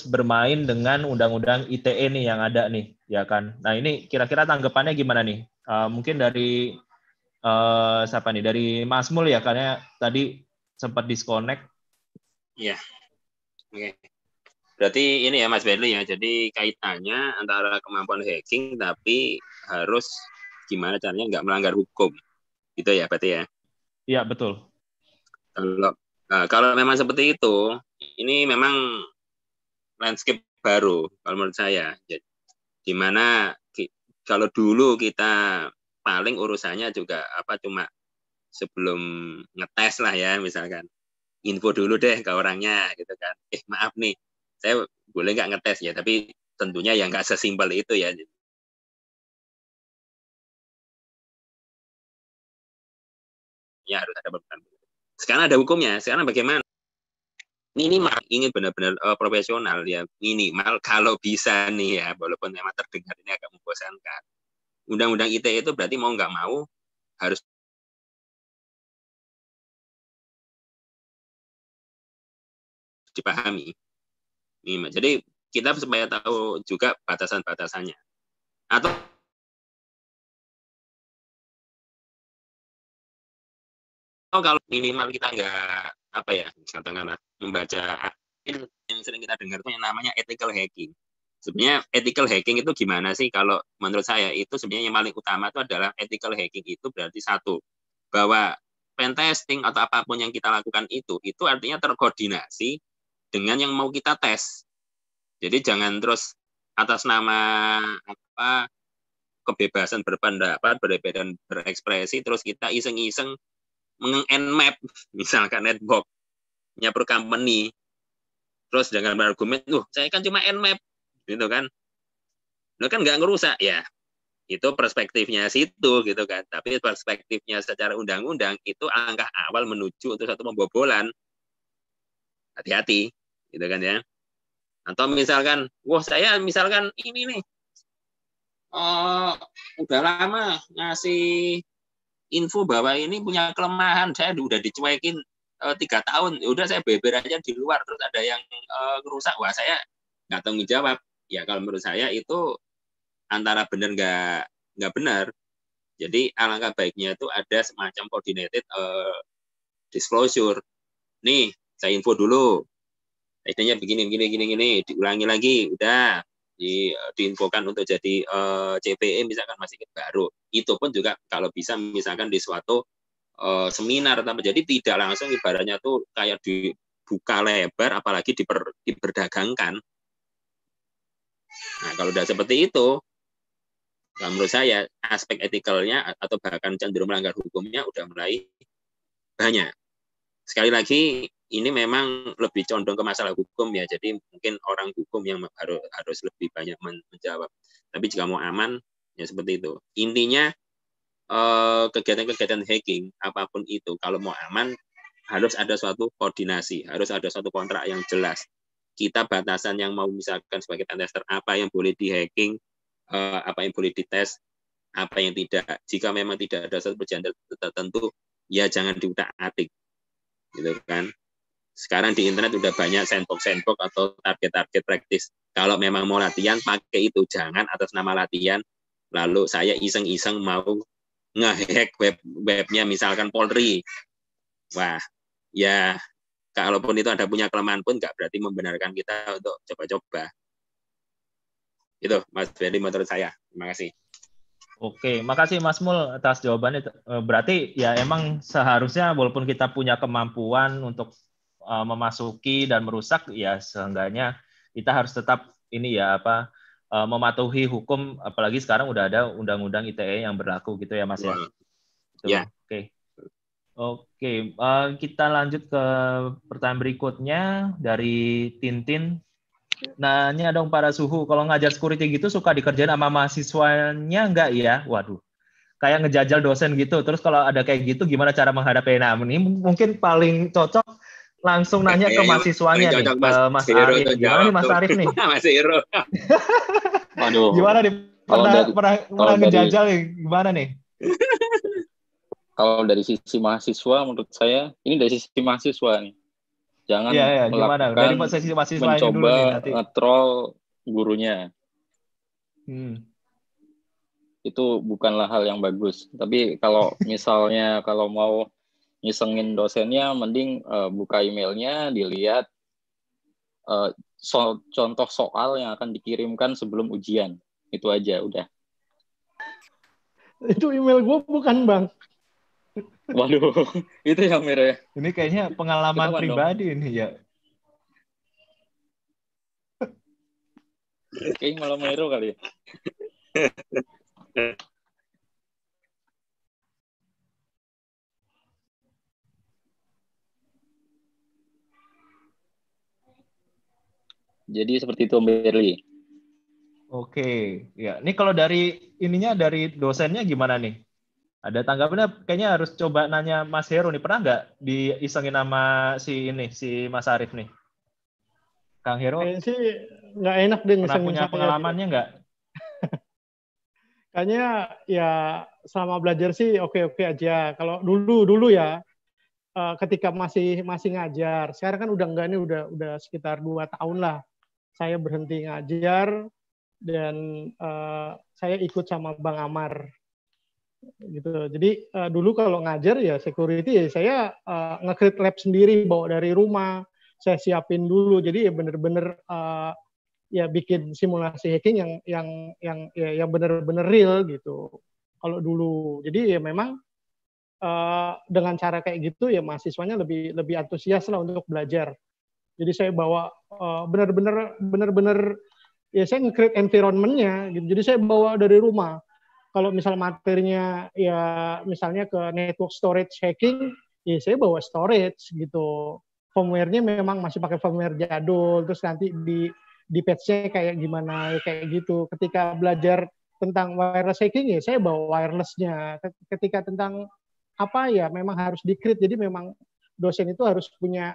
bermain dengan undang-undang ITE nih yang ada nih, ya kan. Nah, ini kira-kira tanggapannya gimana nih? Mungkin dari siapa nih? Dari Mas Mul ya, karena tadi sempat disconnect. Iya. Oke. Berarti ini ya Mas Berli ya, jadi kaitannya antara kemampuan hacking tapi harus gimana caranya nggak melanggar hukum. Gitu ya berarti ya? Iya, betul. Kalau memang seperti itu, ini memang landscape baru kalau menurut saya. Jadi, dimana kalau dulu kita paling urusannya juga cuma sebelum ngetes lah ya, misalkan info dulu deh ke orangnya gitu kan. Maaf nih, saya boleh nggak ngetes ya, tapi tentunya yang nggak sesimpel itu ya. Ya harus ada beban. Sekarang ada hukumnya. Sekarang bagaimana? Minimal ingin benar-benar profesional ya, minimal kalau bisa nih ya, walaupun memang terdengar ini agak membosankan. Undang-undang ITE itu berarti mau nggak mau harus dipahami. Jadi kita supaya tahu juga batasan-batasannya. Atau kalau minimal kita nggak katakanlah membaca yang sering kita dengar itu yang namanya ethical hacking. Sebenarnya ethical hacking itu gimana sih? Kalau menurut saya itu sebenarnya yang paling utama itu adalah ethical hacking itu berarti satu, bahwa pentesting atau apapun yang kita lakukan itu artinya terkoordinasi dengan yang mau kita tes. Jadi jangan terus atas nama kebebasan berpendapat, berbeda berekspresi, terus kita iseng-iseng meng-nmap misalkan network-nya per company, terus dengan berargumen, saya kan cuma nmap, gitu kan, lo kan nggak ngerusak ya. Itu perspektifnya situ gitu kan. Tapi perspektifnya secara undang-undang itu langkah awal menuju untuk satu pembobolan. Hati-hati, gitu kan ya. Atau misalkan, wah saya misalkan ini nih, udah lama ngasih info bahwa ini punya kelemahan, saya udah dicuekin 3 tahun, udah saya beber aja di luar, terus ada yang ngerusak, wah saya nggak tanggung jawab. Ya kalau menurut saya itu antara benar nggak benar. Jadi alangkah baiknya itu ada semacam coordinated disclosure. Nih, saya info dulu. Idenya begini, diulangi lagi, udah diinfokan untuk jadi CPE misalkan masih baru. Itu pun juga kalau bisa misalkan di suatu seminar, jadi tidak langsung ibaratnya tuh kayak dibuka lebar, apalagi diperdagangkan. Nah, kalau udah seperti itu, nah menurut saya aspek etikalnya atau bahkan cenderung melanggar hukumnya udah mulai banyak. Sekali lagi, ini memang lebih condong ke masalah hukum ya, jadi mungkin orang hukum yang harus lebih banyak menjawab. Tapi jika mau aman, ya seperti itu. Intinya kegiatan-kegiatan hacking apapun itu, kalau mau aman harus ada suatu koordinasi, harus ada suatu kontrak yang jelas. Kita batasan yang mau misalkan sebagai pentester, apa yang boleh di-hacking, apa yang boleh dites, apa yang tidak. Jika memang tidak ada satu perjanjian tertentu, ya jangan diutak-atik, gitu kan. Sekarang di internet udah banyak sandbox atau target-target praktis. Kalau memang mau latihan, pakai itu. Jangan atas nama latihan, lalu saya iseng-iseng mau nge-hack webnya misalkan Polri. Wah, ya kalaupun itu ada punya kelemahan pun nggak berarti membenarkan kita untuk coba-coba. Itu Mas Ferry menurut saya. Terima kasih. Oke, makasih Mas Mul atas jawabannya. Berarti ya emang seharusnya walaupun kita punya kemampuan untuk memasuki dan merusak, ya seenggaknya kita harus tetap ini ya mematuhi hukum, apalagi sekarang udah ada undang-undang ITE yang berlaku gitu ya Mas ya. Ya. Oke, kita lanjut ke pertanyaan berikutnya dari Tintin. Nanya dong para suhu, kalau ngajar security gitu suka dikerjain sama mahasiswanya nggak ya? Waduh, kayak ngejajal dosen gitu. Terus kalau ada kayak gitu, gimana cara menghadapi? Nah, ini mungkin paling cocok langsung nanya ke mahasiswanya nih, Mas Arif. Gimana nih Mas Arif nih? Mas Hero. Waduh. Gimana nih? Pernah ngejajal nih? Gimana nih? Kalau dari sisi mahasiswa, menurut saya, ini dari sisi mahasiswa nih. Jangan melakukan mencoba nge-troll gurunya. Itu bukanlah hal yang bagus. Tapi kalau misalnya kalau mau ngisengin dosennya, mending buka emailnya, dilihat contoh soal yang akan dikirimkan sebelum ujian. Itu aja, udah. Itu email gue bukan, Bang. Waduh, itu yang merah. Ini kayaknya pengalaman pribadi dong. Ini ya. Kayaknya malah Mero kali ya. Jadi seperti itu, Berli. Oke, ya. Ini kalau dari dosennya gimana nih? Ada tanggapannya? Kayaknya harus coba nanya Mas Hero nih. Pernah nggak diisengin sama si Mas Arif nih? Kang Hero? Kayaknya sih nggak enak deh ngisengin. Pernah punya pengalamannya nggak? Kayaknya ya selama belajar sih oke-oke aja. Kalau dulu ya, ketika masih ngajar. Sekarang kan udah enggak, ini udah sekitar 2 tahun lah. Saya berhenti ngajar dan saya ikut sama Bang Amar. Gitu. Jadi dulu kalau ngajar ya security ya saya nge-create lab sendiri, bawa dari rumah, saya siapin dulu. Jadi ya bener-bener ya bikin simulasi hacking yang bener-bener real gitu. Kalau dulu, jadi ya memang dengan cara kayak gitu ya mahasiswanya lebih antusias lah untuk belajar. Jadi saya bawa bener-bener ya saya nge-create environment-nya gitu. Jadi saya bawa dari rumah. Kalau misal materinya ya misalnya ke network storage hacking, ya saya bawa storage gitu. Firmware-nya memang masih pakai firmware jadul, terus nanti di patch-nya kayak gimana, kayak gitu. Ketika belajar tentang wireless hacking ya saya bawa wirelessnya. Ketika tentang apa ya memang harus di-create. Jadi memang dosen itu harus punya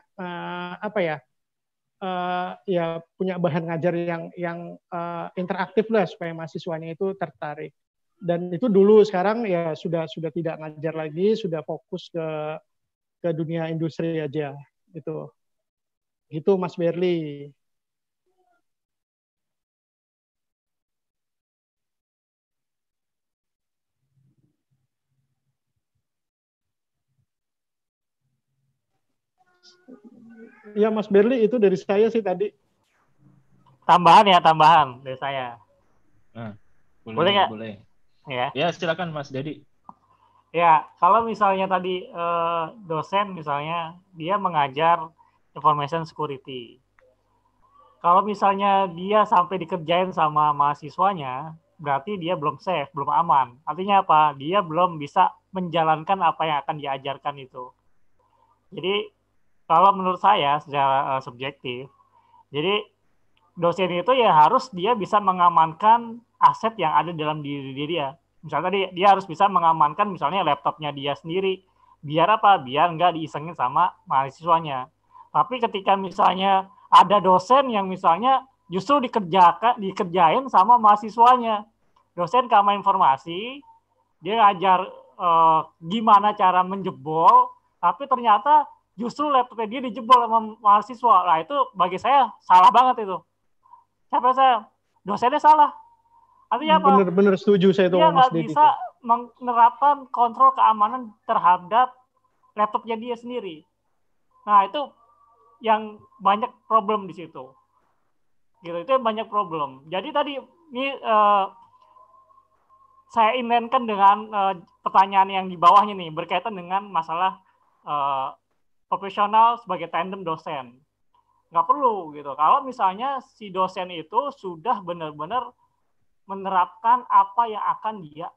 ya punya bahan ngajar yang interaktif lah supaya mahasiswanya itu tertarik. Dan itu dulu, sekarang ya sudah tidak ngajar lagi, sudah fokus ke dunia industri aja gitu. Gitu Mas Berli. Ya Mas Berli, itu dari saya sih tadi. Tambahan dari saya. Nah, Boleh nggak? Boleh. Ya, silakan Mas Dedi. Ya, kalau misalnya tadi dosen misalnya dia mengajar information security. Kalau misalnya dia sampai dikerjain sama mahasiswanya, berarti dia belum safe, belum aman. Artinya apa? Dia belum bisa menjalankan apa yang akan diajarkan itu. Jadi kalau menurut saya secara subjektif, jadi dosen itu ya harus dia bisa mengamankan aset yang ada dalam diri dia. Misalnya tadi dia harus bisa mengamankan misalnya laptopnya dia sendiri. Biar apa? Biar nggak diisengin sama mahasiswanya. Tapi ketika misalnya ada dosen yang misalnya justru dikerjain sama mahasiswanya. Dosen keamanan informasi, dia ngajar gimana cara menjebol, tapi ternyata justru laptopnya dia dijebol sama mahasiswa. Nah itu bagi saya salah banget itu. Siapa saya? Dosennya salah. Artinya apa? Bener-bener setuju saya tuh Dia Mas nggak Dedi. bisa menerapkan kontrol keamanan terhadap laptopnya dia sendiri. Nah itu yang banyak problem di situ. Gitu, itu yang banyak problem. Jadi tadi ini saya inginkan dengan pertanyaan yang di bawahnya nih berkaitan dengan masalah profesional sebagai tandem dosen. Nggak perlu gitu. Kalau misalnya si dosen itu sudah benar-benar menerapkan apa yang akan dia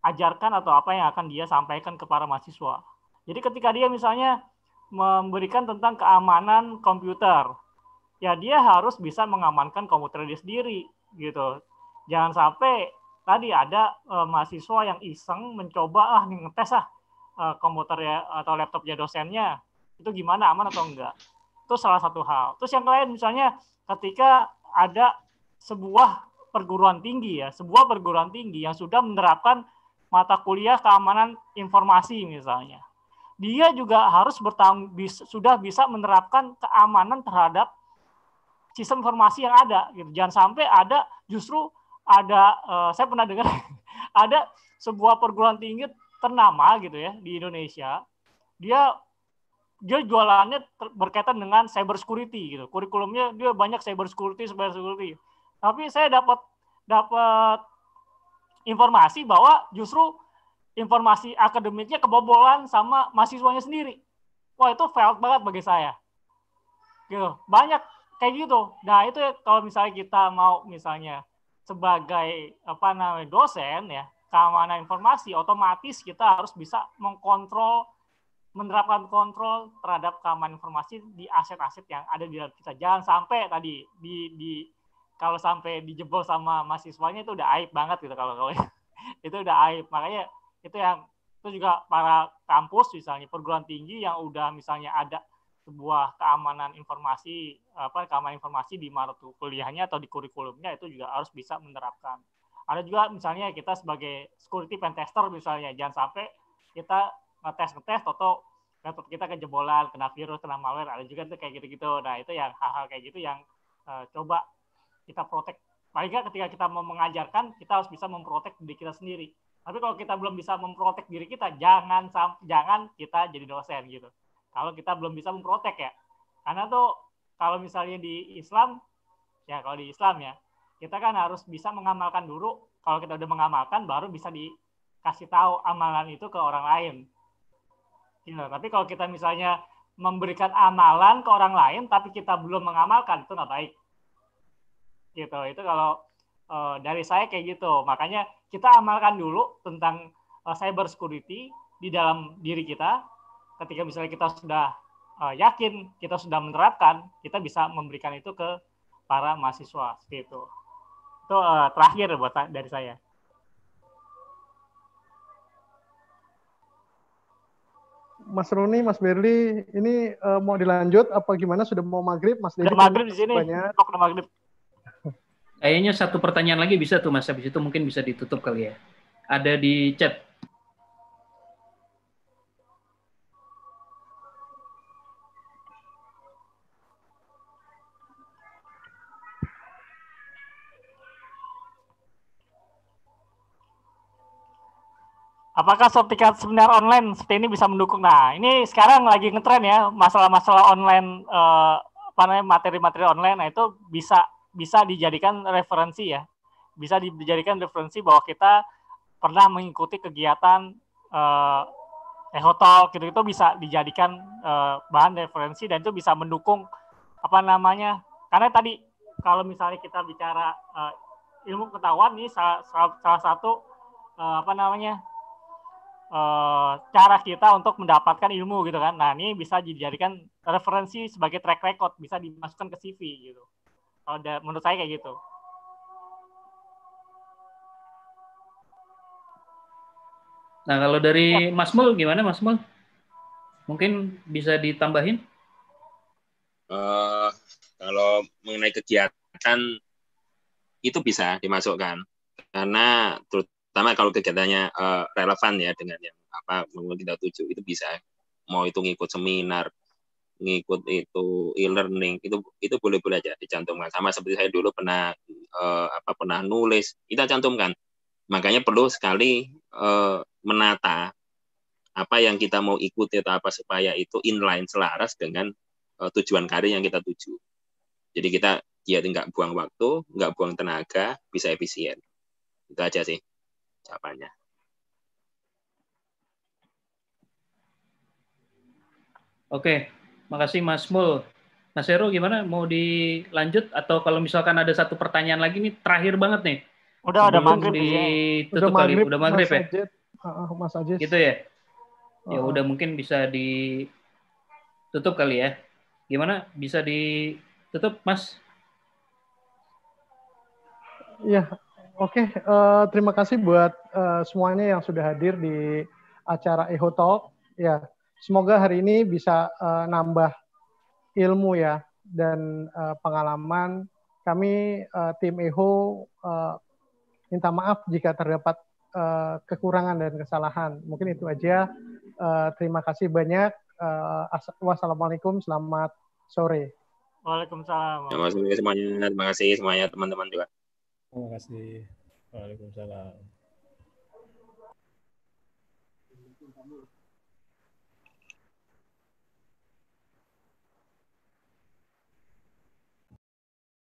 ajarkan atau apa yang akan dia sampaikan kepada mahasiswa. Jadi ketika dia misalnya memberikan tentang keamanan komputer, ya dia harus bisa mengamankan komputer dia sendiri gitu. Jangan sampai tadi ada mahasiswa yang iseng mencoba ngetes komputer ya atau laptopnya dosennya itu gimana, aman atau enggak. Itu salah satu hal. Terus yang lain misalnya ketika ada sebuah perguruan tinggi yang sudah menerapkan mata kuliah keamanan informasi misalnya. Dia juga harus sudah bisa menerapkan keamanan terhadap sistem informasi yang ada gitu. Jangan sampai ada justru ada saya pernah dengar ada sebuah perguruan tinggi ternama gitu ya di Indonesia. Dia jualannya berkaitan dengan cyber security gitu. Kurikulumnya dia banyak cyber security. Tapi saya dapat informasi bahwa justru informasi akademiknya kebobolan sama mahasiswanya sendiri. Wah, itu failed banget bagi saya. Gitu. Banyak kayak gitu. Nah, itu kalau misalnya kita mau misalnya sebagai dosen ya, keamanan informasi, otomatis kita harus bisa menerapkan kontrol terhadap keamanan informasi di aset-aset yang ada di dalam kita. Jangan sampai tadi kalau sampai dijebol sama mahasiswanya itu udah aib banget gitu kalau itu udah aib. Makanya itu juga para kampus misalnya perguruan tinggi yang udah misalnya ada sebuah keamanan informasi di mata kuliahnya atau di kurikulumnya itu juga harus bisa menerapkan. Ada juga misalnya kita sebagai security pen tester misalnya jangan sampai kita ngetes atau laptop kita kejebolan, kena virus, kena malware, ada juga tuh kayak gitu-gitu. Nah, itu yang hal-hal kayak gitu yang coba kita protect. Paling nggak ketika kita mau mengajarkan, kita harus bisa memprotek diri kita sendiri. Tapi kalau kita belum bisa memprotek diri kita, jangan kita jadi dosen gitu. Kalau kita belum bisa memprotek ya. Karena tuh kalau misalnya di Islam, ya kalau di Islam ya, kita kan harus bisa mengamalkan dulu. Kalau kita udah mengamalkan, baru bisa dikasih tahu amalan itu ke orang lain. Gitu. Tapi kalau kita misalnya memberikan amalan ke orang lain, tapi kita belum mengamalkan, itu nggak baik. Gitu. Itu kalau dari saya kayak gitu. Makanya kita amalkan dulu tentang cyber security di dalam diri kita. Ketika misalnya kita sudah yakin, kita sudah menerapkan, kita bisa memberikan itu ke para mahasiswa. Seperti itu. Itu terakhir buat dari saya. Mas Roni, Mas Berli, ini mau dilanjut apa gimana? Sudah mau maghrib, Mas Dedi? Udah maghrib di sini. Banyak. Udah maghrib. Kayaknya satu pertanyaan lagi bisa tuh Mas, habis itu mungkin bisa ditutup kali ya. Ada di chat. Apakah sertifikat seminar online seperti ini bisa mendukung? Nah, ini sekarang lagi ngetren ya, masalah-masalah online, materi-materi online, nah itu bisa dijadikan referensi ya. Bisa dijadikan referensi bahwa kita pernah mengikuti kegiatan Ehotalk gitu, itu bisa dijadikan bahan referensi dan itu bisa mendukung karena tadi kalau misalnya kita bicara ilmu pengetahuan nih salah satu cara kita untuk mendapatkan ilmu gitu kan. Nah, ini bisa dijadikan referensi sebagai track record, bisa dimasukkan ke CV gitu. Kalau menurut saya kayak gitu. Nah, kalau dari Mas Mul gimana Mas Mul? Mungkin bisa ditambahin? Kalau mengenai kegiatan itu bisa dimasukkan karena terutama kalau kegiatannya relevan ya dengan yang kita tuju, itu bisa, mau itu ngikut seminar, ngikut itu e-learning, itu boleh-boleh aja dicantumkan. Sama seperti saya dulu pernah nulis, kita cantumkan. Makanya perlu sekali menata apa yang kita mau ikuti atau apa supaya itu inline, selaras dengan tujuan karir yang kita tuju. Jadi kita nggak buang waktu, nggak buang tenaga, bisa efisien. Itu aja sih jawabannya. Oke, makasih Mas Mul. Mas Heru gimana? Mau dilanjut atau kalau misalkan ada satu pertanyaan lagi nih terakhir banget nih? Udah maghrib ditutup kali. Udah maghrib ya? Mas Ajis. Gitu ya? Ya udah mungkin bisa ditutup kali ya. Gimana? Bisa ditutup, Mas? Iya, oke. Terima kasih buat semuanya yang sudah hadir di acara Ehotalk. Ya, semoga hari ini bisa nambah ilmu ya dan pengalaman. Kami tim Eho minta maaf jika terdapat kekurangan dan kesalahan. Mungkin itu aja. Terima kasih banyak. Wassalamualaikum. Selamat sore. Waalaikumsalam. Terima kasih semuanya teman-teman juga. Terima kasih. Waalaikumsalam.